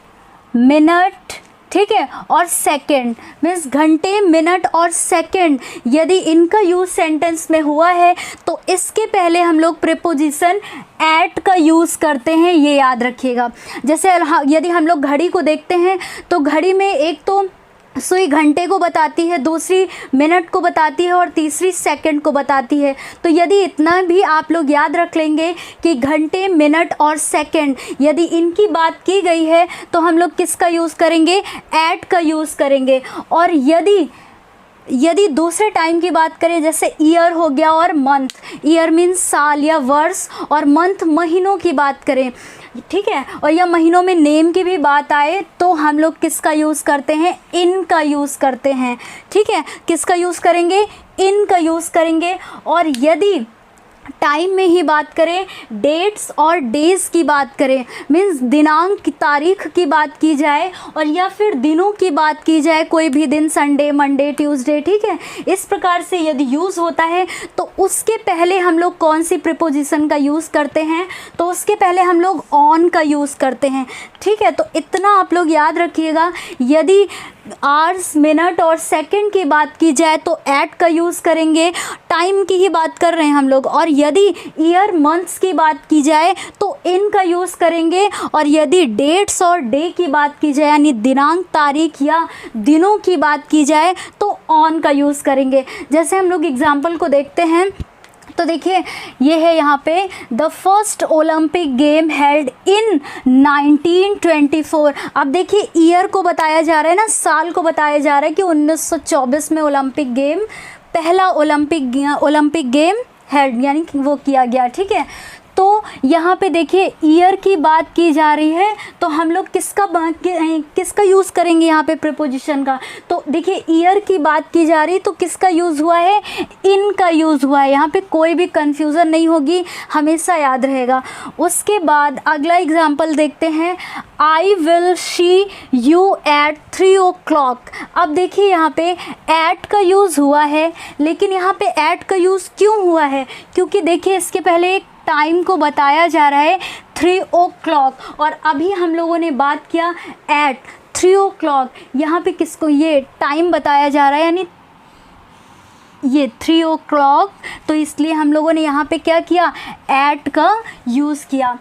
मिनट, ठीक है, और सेकंड, मीन्स घंटे, मिनट और सेकंड, यदि इनका यूज़ सेंटेंस में हुआ है तो इसके पहले हम लोग प्रीपोजिशन एट का यूज़ करते हैं, ये याद रखिएगा। जैसे यदि हम लोग घड़ी को देखते हैं तो घड़ी में एक तो सुई घंटे को बताती है, दूसरी मिनट को बताती है और तीसरी सेकंड को बताती है। तो यदि इतना भी आप लोग याद रख लेंगे कि घंटे, मिनट और सेकंड, यदि इनकी बात की गई है तो हम लोग किसका यूज़ करेंगे, एट का यूज़ करेंगे। और यदि दूसरे टाइम की बात करें, जैसे ईयर हो गया और मंथ, ईयर मीन्स साल या वर्ष, और मंथ महीनों की बात करें, ठीक है, और या महीनों में नेम की भी बात आए तो हम लोग किसका यूज़ करते हैं, इन का यूज़ करते हैं, ठीक है। किसका यूज़ करेंगे, इन का यूज़ करेंगे। और यदि टाइम में ही बात करें, डेट्स और डेज़ की बात करें, मीन्स दिनांक की, तारीख की बात की जाए, और या फिर दिनों की बात की जाए, कोई भी दिन, संडे, मंडे, ट्यूसडे, ठीक है, इस प्रकार से यदि यूज़ होता है तो उसके पहले हम लोग कौन सी प्रीपोजिशन का यूज़ करते हैं, तो उसके पहले हम लोग ऑन का यूज़ करते हैं, ठीक है। तो इतना आप लोग याद रखिएगा। यदि आवर्स, मिनट और सेकंड की बात की जाए तो एट का यूज़ करेंगे, टाइम की ही बात कर रहे हैं हम लोग। और यदि ईयर, मंथ्स की बात की जाए तो इन का यूज़ करेंगे, और यदि डेट्स और डे की बात की जाए, यानी दिनांक, तारीख या दिनों की बात की जाए तो ऑन का यूज़ करेंगे। जैसे हम लोग एग्जाम्पल को देखते हैं तो देखिए, ये है यहाँ पे the first Olympic game held in 1924। अब देखिए ईयर को बताया जा रहा है ना, साल को बताया जा रहा है कि 1924 में ओलंपिक गेम, पहला ओलंपिक गेम हेल्ड, यानी कि वो किया गया, ठीक है। तो यहाँ पे देखिए ईयर की बात की जा रही है तो हम लोग किसका यूज़ करेंगे यहाँ पे प्रीपोजिशन का, तो देखिए ईयर की बात की जा रही तो किसका यूज़ हुआ है, इन का यूज़ हुआ है। यहाँ पे कोई भी कंफ्यूजन नहीं होगी, हमेशा याद रहेगा। उसके बाद अगला एग्जाम्पल देखते हैं, I will see you at 3 o'clock। अब देखिए यहाँ पे एट का यूज़ हुआ है, लेकिन यहाँ पे एट का यूज़ क्यों हुआ है, क्योंकि देखिए इसके पहले एक टाइम को बताया जा रहा है 3 o'clock, और अभी हम लोगों ने बात किया एट 3 o'clock। यहाँ पे किसको, ये टाइम बताया जा रहा है, यानी ये 3 o'clock, तो इसलिए हम लोगों ने यहाँ पे क्या किया, एट का यूज़ किया,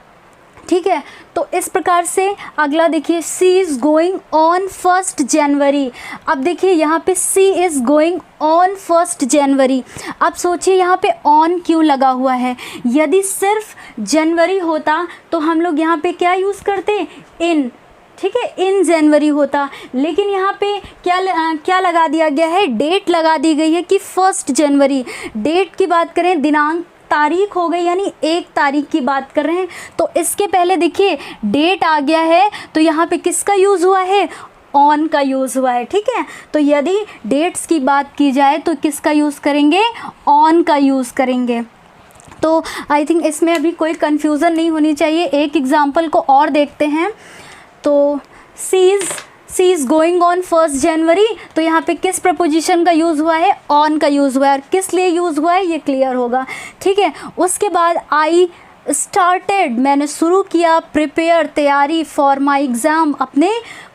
ठीक है। तो इस प्रकार से अगला देखिए, सी इज़ गोइंग ऑन 1 जनवरी। अब देखिए यहाँ पे सी इज़ गोइंग ऑन 1 जनवरी। अब सोचिए यहाँ पे ऑन क्यों लगा हुआ है, यदि सिर्फ जनवरी होता तो हम लोग यहाँ पे क्या यूज़ करते, इन, ठीक है, इन जनवरी होता, लेकिन यहाँ पे क्या लगा दिया गया है, डेट लगा दी गई है कि 1 जनवरी। डेट की बात करें, दिनांक, तारीख हो गई, यानी 1 तारीख की बात कर रहे हैं, तो इसके पहले देखिए डेट आ गया है, तो यहाँ पे किसका यूज़ हुआ है, ऑन का यूज़ हुआ है, ठीक है। तो यदि डेट्स की बात की जाए तो किसका यूज़ करेंगे, ऑन का यूज़ करेंगे। तो आई थिंक इसमें अभी कोई कन्फ्यूज़न नहीं होनी चाहिए। एक एग्ज़ाम्पल को और देखते हैं, तो she is she is going on 1 January, तो यहाँ पे किस प्रपोजिशन का यूज़ हुआ है, ऑन का यूज़ हुआ है। और किस लिए यूज़ हुआ है ये क्लियर होगा, ठीक है। उसके बाद आई स्टार्टेड, मैंने शुरू किया, प्रिपेयर तैयारी, फॉर माई एग्ज़ाम, अपने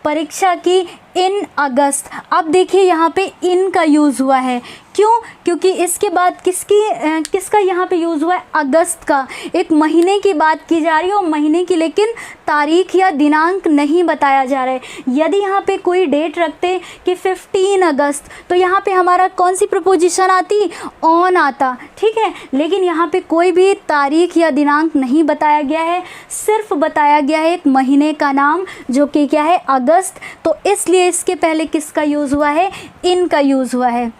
परीक्षा की, इन अगस्त। अब देखिए यहाँ पे इन का यूज़ हुआ है, क्यों? क्योंकि इसके बाद किसका यहाँ पे यूज़ हुआ है, अगस्त का। एक महीने की बात की जा रही है और महीने की, लेकिन तारीख या दिनांक नहीं बताया जा रहा है। यदि यहाँ पे कोई डेट रखते कि 15 अगस्त, तो यहाँ पे हमारा कौन सी प्रपोजिशन आती, ऑन आता, ठीक है। लेकिन यहाँ पे कोई भी तारीख या दिनांक नहीं बताया गया है, सिर्फ बताया गया है एक महीने का नाम जो कि क्या है, अगस्त। तो इसलिए इसके पहले किसका यूज़ हुआ है, इन का यूज़ हुआ है।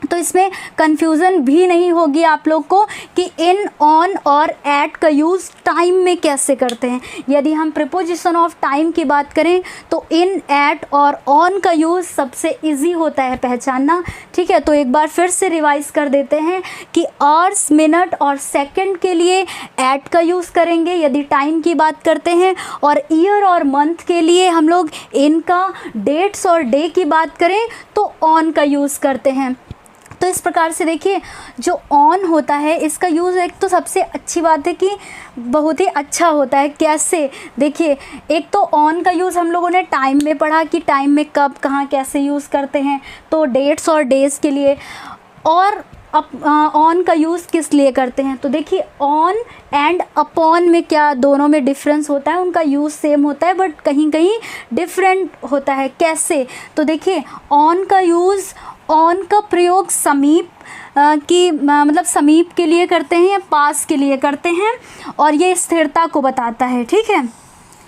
तो इसमें कन्फ्यूज़न भी नहीं होगी आप लोग को कि इन, ऑन और एट का यूज़ टाइम में कैसे करते हैं। यदि हम प्रीपोजिशन ऑफ टाइम की बात करें तो इन, एट और ऑन का यूज़ सबसे इजी होता है पहचानना, ठीक है। तो एक बार फिर से रिवाइज़ कर देते हैं कि आवर्स, मिनट और सेकंड के लिए एट का यूज़ करेंगे यदि टाइम की बात करते हैं, और ईयर और मंथ के लिए हम लोग इन का, डेट्स और डे की बात करें तो ऑन का यूज़ करते हैं। तो इस प्रकार से देखिए जो ऑन होता है इसका यूज़, एक तो सबसे अच्छी बात है कि बहुत ही अच्छा होता है। कैसे, देखिए एक तो ऑन का यूज़ हम लोगों ने टाइम में पढ़ा कि टाइम में कब, कहाँ, कैसे यूज़ करते हैं, तो डेट्स और डेज़ के लिए। और ऑन का यूज़ किस लिए करते हैं, तो देखिए ऑन एंड अपॉन में क्या दोनों में डिफरेंस होता है, उनका यूज़ सेम होता है बट कहीं कहीं डिफरेंट होता है। कैसे, तो देखिए ऑन का यूज़, ऑन का प्रयोग समीप मतलब समीप के लिए करते हैं या पास के लिए करते हैं, और ये स्थिरता को बताता है, ठीक है,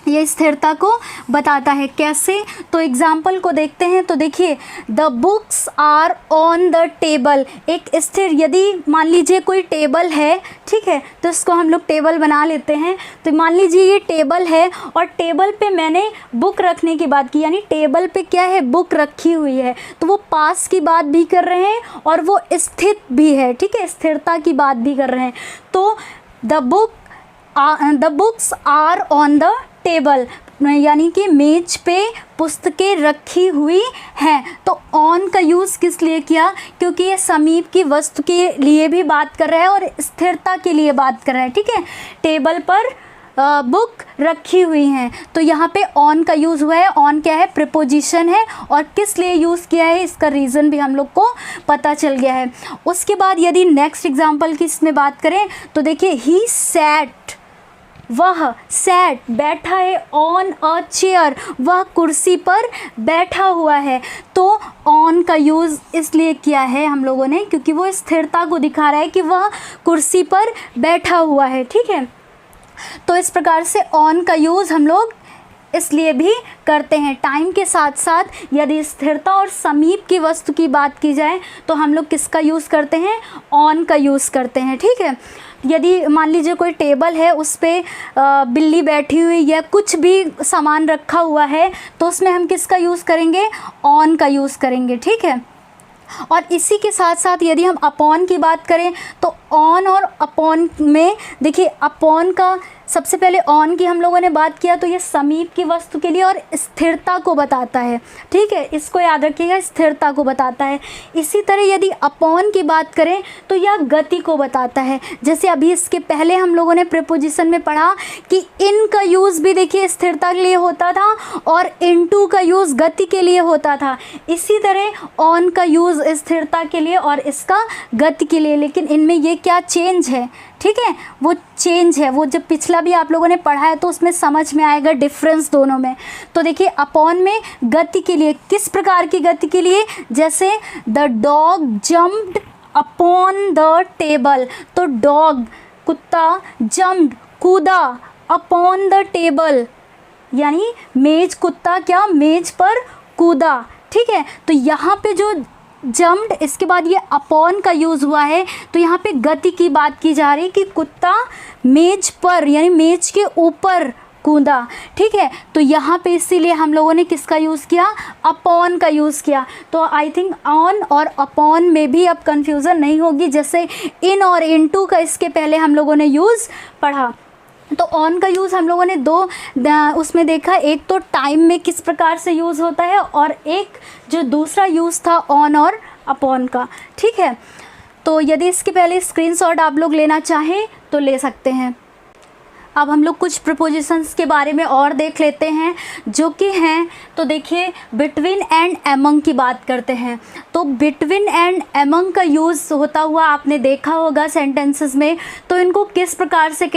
ये स्थिरता को बताता है। कैसे, तो एग्जाम्पल को देखते हैं। तो देखिए the books are on the table, एक स्थिर, यदि मान लीजिए कोई टेबल है, ठीक है, तो इसको हम लोग टेबल बना लेते हैं। तो मान लीजिए ये टेबल है और टेबल पे मैंने बुक रखने की बात की, यानी टेबल पे क्या है, बुक रखी हुई है, तो वो पास की बात भी कर रहे हैं और वो स्थित भी है, ठीक है, स्थिरता की बात भी कर रहे हैं। तो the books are on the table, यानी कि मेज पे पुस्तकें रखी हुई हैं। तो ऑन का यूज़ किस लिए किया, क्योंकि ये समीप की वस्तु के लिए भी बात कर रहा है और स्थिरता के लिए बात कर रहा है, ठीक है। टेबल पर बुक रखी हुई हैं, तो यहाँ पे ऑन का यूज़ हुआ है। ऑन क्या है, प्रीपोजिशन है, और किस लिए यूज़ किया है इसका रीज़न भी हम लोग को पता चल गया है। उसके बाद यदि नेक्स्ट एग्जांपल की इसमें बात करें तो देखिए ही सैट, वह सैट बैठा है, ऑन अ चेयर, वह कुर्सी पर बैठा हुआ है। तो ऑन का यूज़ इसलिए किया है हम लोगों ने क्योंकि वो स्थिरता को दिखा रहा है कि वह कुर्सी पर बैठा हुआ है, ठीक है। तो इस प्रकार से ऑन का यूज़ हम लोग इसलिए भी करते हैं। टाइम के साथ साथ यदि स्थिरता और समीप की वस्तु की बात की जाए तो हम लोग किसका यूज़ करते हैं, ऑन का यूज़ करते हैं, ठीक है। यदि मान लीजिए कोई टेबल है, उस पर बिल्ली बैठी हुई या कुछ भी सामान रखा हुआ है, तो उसमें हम किसका यूज़ करेंगे, ऑन का यूज़ करेंगे, ठीक है। और इसी के साथ साथ यदि हम अपॉन की बात करें तो ऑन और अपॉन में देखिए, अपॉन का सबसे पहले ऑन की हम लोगों ने बात किया तो ये समीप की वस्तु के लिए और स्थिरता को बताता है, ठीक है, इसको याद रखिएगा, स्थिरता को बताता है। इसी तरह यदि अपॉन की बात करें तो यह गति को बताता है। जैसे अभी इसके पहले हम लोगों ने प्रीपोजिशन में पढ़ा कि इन का यूज़ भी देखिए स्थिरता के लिए होता था और इनटू का यूज़ गति के लिए होता था। इसी तरह ऑन का यूज़ स्थिरता के लिए और इसका गति के लिए, लेकिन इनमें ये क्या चेंज है, ठीक है, वो चेंज है। वो जब पिछला भी आप लोगों ने पढ़ा है तो उसमें समझ में आएगा डिफरेंस दोनों में। तो देखिए अपॉन में गति के लिए, किस प्रकार की गति के लिए, जैसे the dog jumped upon the table, तो डॉग कुत्ता, जम्प्ड कूदा, अपॉन द टेबल यानी मेज, कुत्ता क्या मेज पर कूदा, ठीक है। तो यहाँ पे जो जम्प्ड, इसके बाद ये अपॉन का यूज़ हुआ है, तो यहाँ पे गति की बात की जा रही है कि कुत्ता मेज पर यानी मेज के ऊपर कूदा, ठीक है। तो यहाँ पे इसीलिए हम लोगों ने किसका यूज़ किया, अपॉन का यूज़ किया। तो आई थिंक ऑन और अपॉन में भी अब कन्फ्यूज़न नहीं होगी, जैसे इन और इनटू का इसके पहले हम लोगों ने यूज़ पढ़ा। तो ऑन का यूज़ हम लोगों ने उसमें देखा, एक तो टाइम में किस प्रकार से यूज़ होता है और एक जो दूसरा यूज़ था ऑन और अपॉन का। ठीक है, तो यदि इसके पहले स्क्रीनशॉट आप लोग लेना चाहें तो ले सकते हैं। अब हम लोग कुछ प्रीपोजिशंस के बारे में और देख लेते हैं जो कि हैं, तो देखिए बिटवीन एंड एमंग की बात करते हैं। तो बिटवीन एंड एमंग का यूज़ होता हुआ आपने देखा होगा सेंटेंसेस में, तो इनको किस प्रकार से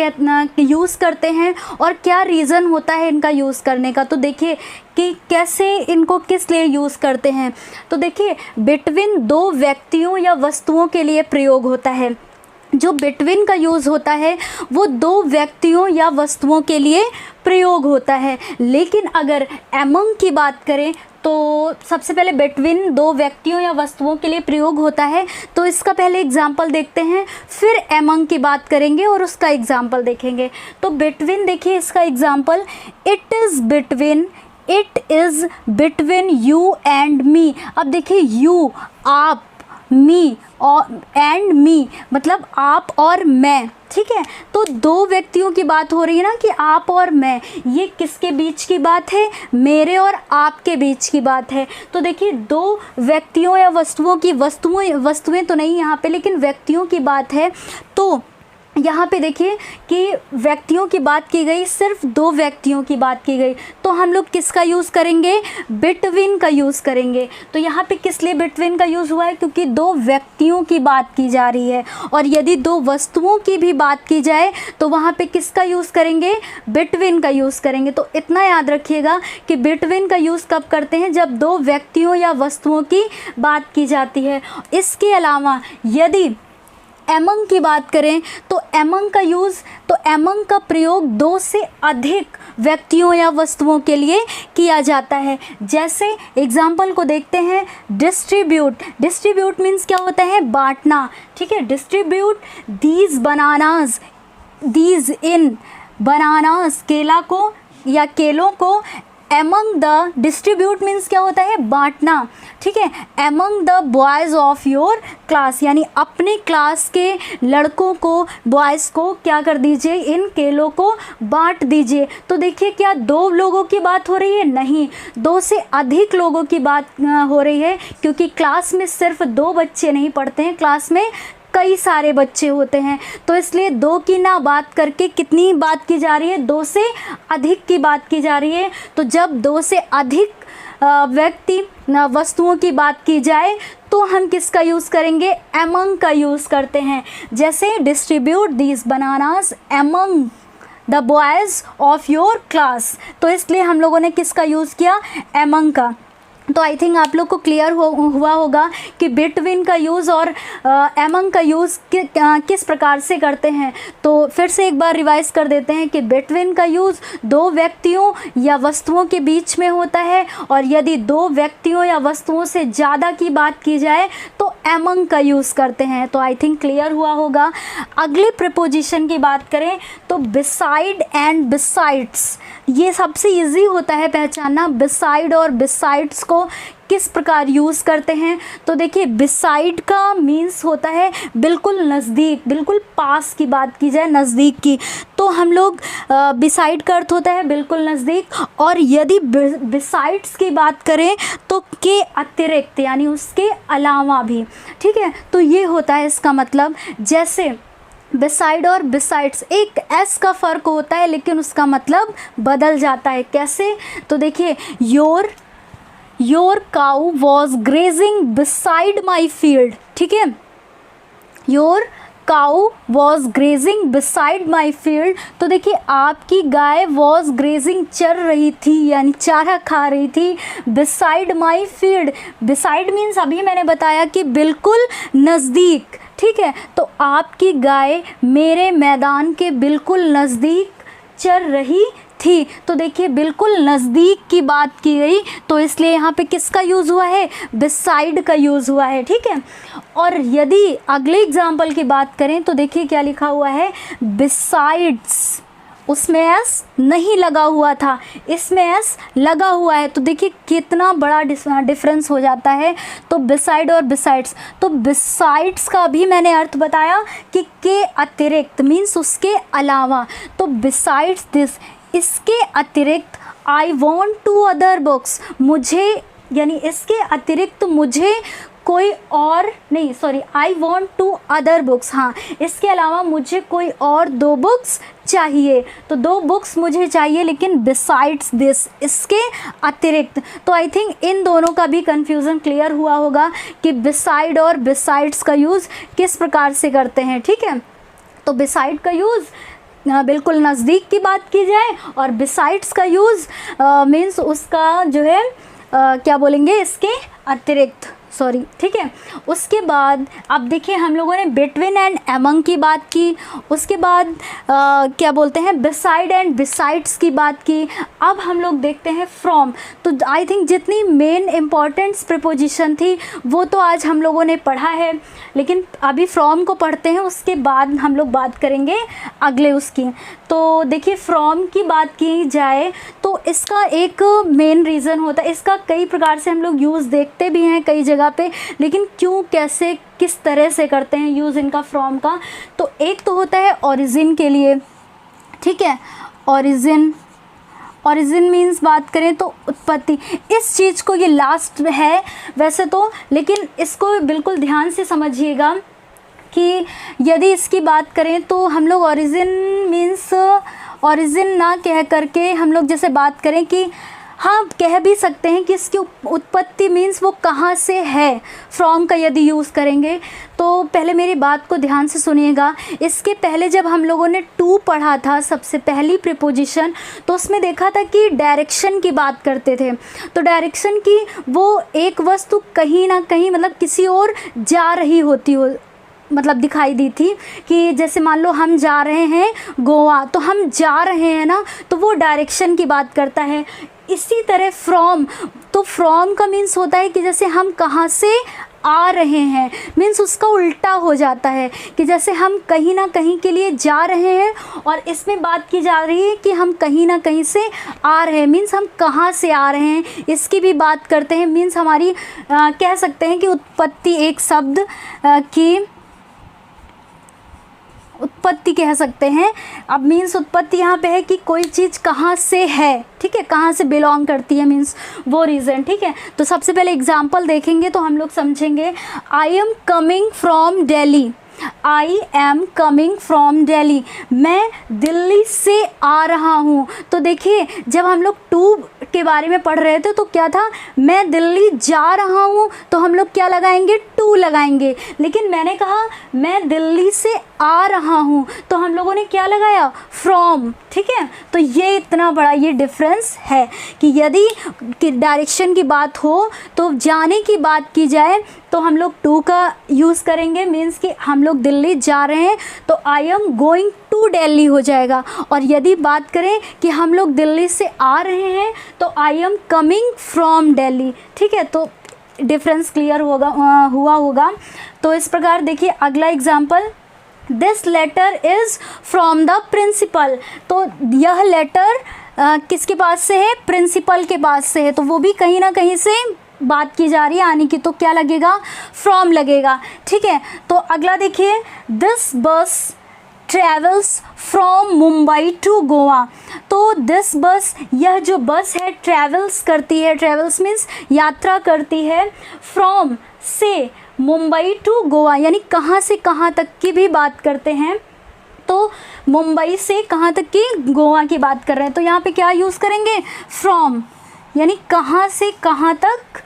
यूज़ करते हैं और क्या रीज़न होता है इनका यूज़ करने का। तो देखिए कि कैसे इनको किस लिए यूज़ करते हैं। तो देखिए बिटवीन दो व्यक्तियों या वस्तुओं के लिए प्रयोग होता है। जो बिटवीन का यूज़ होता है वो दो व्यक्तियों या वस्तुओं के लिए प्रयोग होता है, लेकिन अगर एमंग की बात करें तो सबसे पहले बिटवीन दो व्यक्तियों या वस्तुओं के लिए प्रयोग होता है। तो इसका पहले एग्जाम्पल देखते हैं, फिर एमंग की बात करेंगे और उसका एग्जाम्पल देखेंगे। तो बिटवीन देखिए इसका example, it is between you and me. अब देखिए यू आप, मी और एंड मी मतलब आप और मैं। ठीक है, तो दो व्यक्तियों की बात हो रही है ना कि आप और मैं, ये किसके बीच की बात है, मेरे और आपके बीच की बात है। तो देखिए दो व्यक्तियों या वस्तुओं की, वस्तुएं तो नहीं यहाँ पे, लेकिन व्यक्तियों की बात है। तो यहाँ पे देखिए कि व्यक्तियों की बात की गई, सिर्फ दो व्यक्तियों की बात की गई, तो हम लोग किसका यूज़ करेंगे, बिटवीन का यूज़ करेंगे। तो यहाँ पे किस लिए बिटवीन का यूज़ हुआ है, क्योंकि दो व्यक्तियों की बात की जा रही है। और यदि दो वस्तुओं की भी बात की जाए तो वहाँ पे किसका यूज़ करेंगे, बिटवीन का यूज़ करेंगे। तो इतना याद रखिएगा कि बिटवीन का यूज़ कब करते हैं, जब दो व्यक्तियों या वस्तुओं की बात की जाती है। इसके अलावा यदि एमंग की बात करें तो एमंग का यूज़, तो एमंग का प्रयोग दो से अधिक व्यक्तियों या वस्तुओं के लिए किया जाता है। जैसे एग्जाम्पल को देखते हैं, डिस्ट्रीब्यूट मीन्स क्या होता है, बांटना। ठीक है, distribute these bananas, these in bananas, केला को या केलों को, एमंग द, डिस्ट्रीब्यूट मीन्स क्या होता है, बांटना। ठीक है, among the boys of your class, यानी अपने क्लास के लड़कों को, बॉयज़ को क्या कर दीजिए, इन केलों को बांट दीजिए। तो देखिए क्या दो लोगों की बात हो रही है, नहीं, दो से अधिक लोगों की बात हो रही है, क्योंकि क्लास में सिर्फ दो बच्चे नहीं पढ़ते हैं, क्लास में कई सारे बच्चे होते हैं। तो इसलिए दो की ना बात करके कितनी बात की जा रही है, दो से अधिक की बात की जा रही है। तो जब दो से अधिक व्यक्ति वस्तुओं की बात की जाए तो हम किसका यूज़ करेंगे, एमंग का यूज़ करते हैं। जैसे distribute these bananas among the boys of your class, तो इसलिए हम लोगों ने किसका यूज़ किया, एमंग का। तो आई थिंक आप लोग को क्लियर हुआ होगा कि बिटवीन का यूज़ और एमंग का यूज़ किस प्रकार से करते हैं। तो फिर से एक बार रिवाइज कर देते हैं कि बिटवीन का यूज़ दो व्यक्तियों या वस्तुओं के बीच में होता है, और यदि दो व्यक्तियों या वस्तुओं से ज़्यादा की बात की जाए तो एमंग का यूज़ करते हैं। तो आई थिंक क्लियर हुआ होगा। अगले प्रीपोजिशन की बात करें तो बिसाइड एंड बिसाइड्स, ये सबसे इजी होता है पहचानना, बिसाइड और बिसाइड्स को किस प्रकार यूज़ करते हैं। तो देखिए बिसाइड का मीन्स होता है बिल्कुल नज़दीक, बिल्कुल पास की बात की जाए, नज़दीक की, तो हम लोग बिसाइड का अर्थ होता है बिल्कुल नज़दीक। और यदि बिसाइड्स की बात करें तो के अतिरिक्त, यानी उसके अलावा भी। ठीक है, तो ये होता है इसका मतलब। जैसे बिसाइड और बिसाइड्स, एक एस का फ़र्क होता है लेकिन उसका मतलब बदल जाता है। कैसे, तो देखिए your cow was grazing beside my field. ठीक है, your cow was grazing beside my field, तो देखिए आपकी गाय वॉज ग्रेजिंग, चर रही थी यानी चारा खा रही थी, beside my field. Beside means अभी मैंने बताया कि बिल्कुल नज़दीक। ठीक है, तो आपकी गाय मेरे मैदान के बिल्कुल नज़दीक चर रही थी। तो देखिए बिल्कुल नज़दीक की बात की गई, तो इसलिए यहाँ पे किसका यूज़ हुआ है, बिसाइड का यूज़ हुआ है। ठीक है, और यदि अगले एग्जाम्पल की बात करें तो देखिए क्या लिखा हुआ है, बिसाइड्स उसमें एस नहीं लगा हुआ था, इसमें एस लगा हुआ है। तो देखिए कितना बड़ा डिफरेंस हो जाता है। तो बिसाइड और बिसाइड्स, तो बिसाइड्स का भी मैंने अर्थ बताया कि के अतिरिक्त मीन्स उसके अलावा। तो बिसाइड्स दिस, इसके अतिरिक्त, I want to other books, मुझे यानी इसके अतिरिक्त मुझे कोई और नहीं, sorry, I want to other books, हाँ इसके अलावा मुझे कोई और 2 बुक्स चाहिए। तो 2 बुक्स मुझे चाहिए, लेकिन बिसाइड्स दिस, इसके अतिरिक्त। तो आई थिंक इन दोनों का भी कन्फ्यूज़न क्लियर हुआ होगा कि बिसाइड और बिसाइड्स का यूज़ किस प्रकार से करते हैं। ठीक है, तो बिसाइड का यूज़ बिल्कुल नज़दीक की बात की जाए, और बिसाइड्स का यूज़ मीन्स उसका जो है क्या बोलेंगे, इसके अतिरिक्त, सॉरी। ठीक है, उसके बाद अब देखिए हम लोगों ने बिटवीन एंड एमंग की बात की, उसके बाद क्या बोलते हैं बिसाइड एंड बिसाइड्स की बात की। अब हम लोग देखते हैं फ्रॉम। तो आई थिंक जितनी मेन इम्पॉर्टेंट्स प्रीपोजिशन थी वो तो आज हम लोगों ने पढ़ा है, लेकिन अभी फ्रॉम को पढ़ते हैं, उसके बाद हम लोग बात करेंगे अगले उसकी। तो देखिए फ्रॉम की बात की जाए तो इसका एक मेन रीज़न होता है, इसका कई प्रकार से हम लोग यूज़ देखते भी हैं कई जगह पे, लेकिन क्यों, कैसे, किस तरह से करते हैं यूज़ इनका फ्रॉम का। तो एक तो होता है ओरिजिन के लिए। ठीक है, ओरिजिन, ओरिजिन मीन्स बात करें तो उत्पत्ति। इस चीज़ को, ये लास्ट है वैसे तो, लेकिन इसको बिल्कुल ध्यान से समझिएगा कि यदि इसकी बात करें तो हम लोग ओरिजिन मीन्स ओरिजिन ना कह करके हम लोग जैसे बात करें कि हाँ कह भी सकते हैं कि इसकी उत्पत्ति मीन्स वो कहाँ से है, फ्रॉम का यदि यूज़ करेंगे। तो पहले मेरी बात को ध्यान से सुनिएगा। इसके पहले जब हम लोगों ने टू पढ़ा था सबसे पहली प्रीपोजिशन, तो उसमें देखा था कि डायरेक्शन की बात करते थे। तो डायरेक्शन की वो एक वस्तु कहीं ना कहीं मतलब किसी और जा रही होती हो, मतलब दिखाई दी थी कि जैसे मान लो हम जा रहे हैं गोवा, तो हम जा रहे हैं ना, तो वो डायरेक्शन की बात करता है। इसी तरह फ्रॉम, तो फ्रॉम का मीन्स होता है कि जैसे हम कहाँ से आ रहे हैं, मीन्स उसका उल्टा हो जाता है कि जैसे हम कहीं ना कहीं के लिए जा रहे हैं और इसमें बात की जा रही है कि हम कहीं ना कहीं से आ रहे हैं, मीन्स हम कहाँ से आ रहे हैं इसकी भी बात करते हैं। मीन्स हमारी कह सकते हैं कि उत्पत्ति, एक शब्द की उत्पत्ति कह सकते हैं। अब मीन्स उत्पत्ति यहाँ पे है कि कोई चीज़ कहाँ से है, ठीक है, कहाँ से बिलोंग करती है, मीन्स वो रीज़न। ठीक है, तो सबसे पहले एग्जाम्पल देखेंगे तो हम लोग समझेंगे। I am coming from Delhi, I am coming from Delhi, मैं दिल्ली से आ रहा हूँ। तो देखिए जब हम लोग टू के बारे में पढ़ रहे थे तो क्या था, मैं दिल्ली जा रहा हूँ, तो हम लोग क्या लगाएंगे, टू लगाएंगे। लेकिन मैंने कहा मैं दिल्ली से आ रहा हूँ, तो हम लोगों ने क्या लगाया, फ्रॉम। ठीक है, तो ये इतना बड़ा ये डिफरेंस है कि यदि डायरेक्शन की बात हो तो जाने की बात की जाए तो हम लोग टू का यूज़ करेंगे, मीन्स कि हम लोग दिल्ली जा रहे हैं तो I am going to Delhi हो जाएगा। और यदि बात करें कि हम लोग दिल्ली से आ रहे हैं तो I am coming from Delhi. ठीक है, तो डिफरेंस क्लियर हुआ होगा। तो इस प्रकार देखिए अगला example, this letter is from the principal. तो यह लेटर किसके पास से है, प्रिंसिपल के पास से है, तो वो भी कहीं ना कहीं से बात की जा रही है आने की, तो क्या लगेगा, फ्रॉम लगेगा। ठीक है, तो अगला देखिए, this bus travels from Mumbai to Goa. तो दिस बस, यह जो बस है ट्रेवल्स करती है, ट्रेवल्स मीन्स यात्रा करती है, फ्रॉम से मुंबई टू गोवा, यानी कहाँ से कहाँ तक की भी बात करते हैं। तो मुंबई से कहाँ तक की, गोवा की बात कर रहे हैं, तो यहाँ पे क्या यूज़ करेंगे, फ्रॉम, यानी कहाँ से कहाँ तक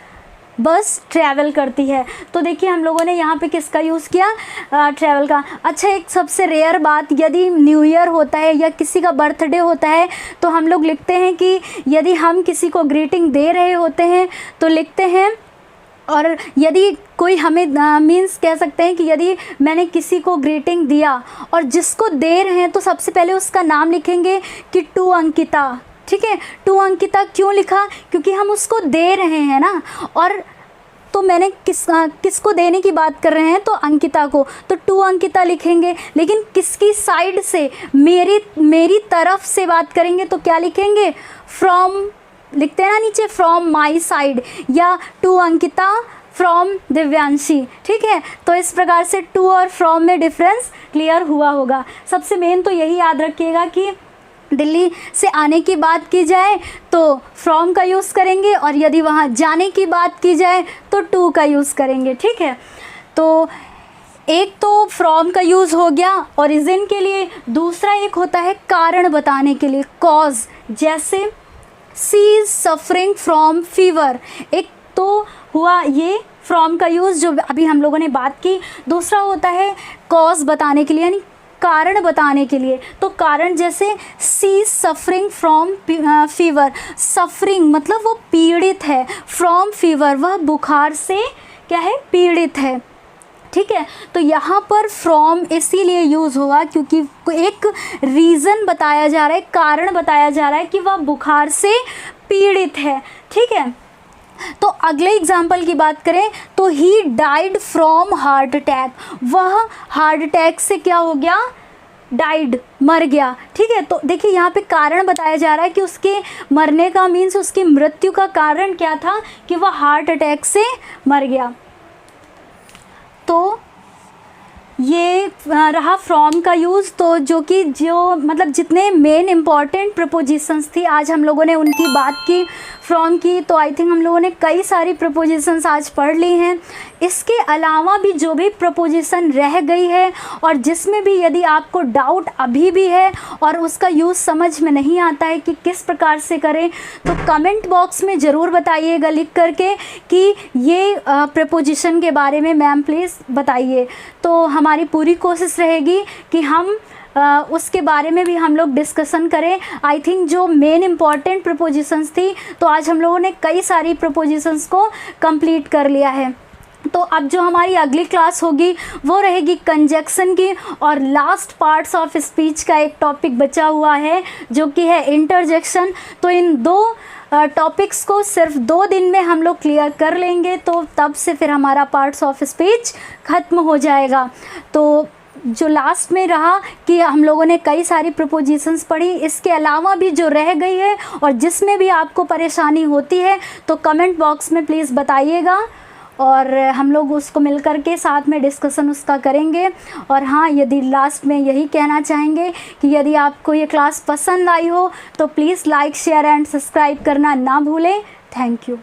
बस ट्रैवल करती है। तो देखिए हम लोगों ने यहाँ पे किसका यूज़ किया, ट्रैवल का। अच्छा, एक सबसे रेयर बात, यदि न्यू ईयर होता है या किसी का बर्थडे होता है तो हम लोग लिखते हैं कि यदि हम किसी को ग्रीटिंग दे रहे होते हैं तो लिखते हैं, और यदि कोई हमें मीन्स कह सकते हैं कि यदि मैंने किसी को ग्रीटिंग दिया और जिसको दे रहे हैं तो सबसे पहले उसका नाम लिखेंगे कि टू अंकिता। ठीक है, टू अंकिता क्यों लिखा, क्योंकि हम उसको दे रहे हैं ना, और तो मैंने किसको देने की बात कर रहे हैं, तो अंकिता को, तो टू अंकिता लिखेंगे। लेकिन किसकी साइड से, मेरी तरफ से बात करेंगे तो क्या लिखेंगे, फ्रॉम लिखते हैं ना नीचे, फ्रॉम माई साइड, या टू अंकिता फ्रॉम दिव्यांशी। ठीक है, तो इस प्रकार से टू और फ्रॉम में डिफरेंस क्लियर हुआ होगा। सबसे मेन तो यही याद रखिएगा कि दिल्ली से आने की बात की जाए तो फ्रॉम का यूज़ करेंगे, और यदि वहाँ जाने की बात की जाए तो टू का यूज़ करेंगे। ठीक है, तो एक तो फ्रॉम का यूज़ हो गया ओरिजिन के लिए, दूसरा एक होता है कारण बताने के लिए, कॉज। जैसे सी इज़ सफरिंग फ्रॉम फीवर, एक तो हुआ ये फ्रॉम का यूज़ जो अभी हम लोगों ने बात की। दूसरा होता है कॉज बताने के लिए, यानी कारण बताने के लिए। तो कारण जैसे सी सफरिंग फ्रॉम फीवर, सफरिंग मतलब वो पीड़ित है, फ्रॉम फीवर वह बुखार से क्या है, पीड़ित है। ठीक है, तो यहाँ पर फ्रॉम इसीलिए यूज़ होगा क्योंकि एक रीज़न बताया जा रहा है, कारण बताया जा रहा है कि वह बुखार से पीड़ित है। ठीक है, तो अगले एग्जाम्पल की बात करें तो he died from heart attack, वह हार्ट अटैक से क्या हो गया, डाइड, मर गया। ठीक है, तो देखिए यहाँ पे कारण बताया जा रहा है कि उसके मरने का मीन्स उसकी मृत्यु का कारण क्या था, कि वह हार्ट अटैक से मर गया। तो ये रहा फ्रॉम का यूज़। तो जो मतलब जितने मेन इम्पॉर्टेंट प्रपोजिशंस थी आज हम लोगों ने उनकी बात की, फ्रॉम की। तो आई थिंक हम लोगों ने कई सारी प्रपोजिशंस आज पढ़ ली हैं। इसके अलावा भी जो भी प्रपोजिशन रह गई है और जिसमें भी यदि आपको डाउट अभी भी है और उसका यूज़ समझ में नहीं आता है कि किस प्रकार से करें, तो कमेंट बॉक्स में ज़रूर बताइएगा लिख करके कि ये प्रपोजिशन के बारे में मैम प्लीज़ बताइए। तो हमारी पूरी कोशिश रहेगी कि हम उसके बारे में भी हम लोग डिस्कशन करें। आई थिंक जो मेन इम्पॉर्टेंट प्रपोजिशंस थी, तो आज हम लोगों ने कई सारी प्रपोजिशंस को कंप्लीट कर लिया है। तो अब जो हमारी अगली क्लास होगी वो रहेगी कंजक्शन की, और लास्ट पार्ट्स ऑफ स्पीच का एक टॉपिक बचा हुआ है जो कि है इंटरजेक्शन। तो इन दो टॉपिक्स को सिर्फ 2 दिन में हम लोग क्लियर कर लेंगे, तो तब से फिर हमारा पार्ट्स ऑफ स्पीच ख़त्म हो जाएगा। तो जो लास्ट में रहा कि हम लोगों ने कई सारी प्रपोजिशंस पढ़ी, इसके अलावा भी जो रह गई है और जिसमें भी आपको परेशानी होती है तो कमेंट बॉक्स में प्लीज़ बताइएगा, और हम लोग उसको मिलकर के साथ में डिस्कशन उसका करेंगे। और हाँ, यदि लास्ट में यही कहना चाहेंगे कि यदि आपको ये क्लास पसंद आई हो तो please like, share and subscribe करना ना भूलें। Thank you.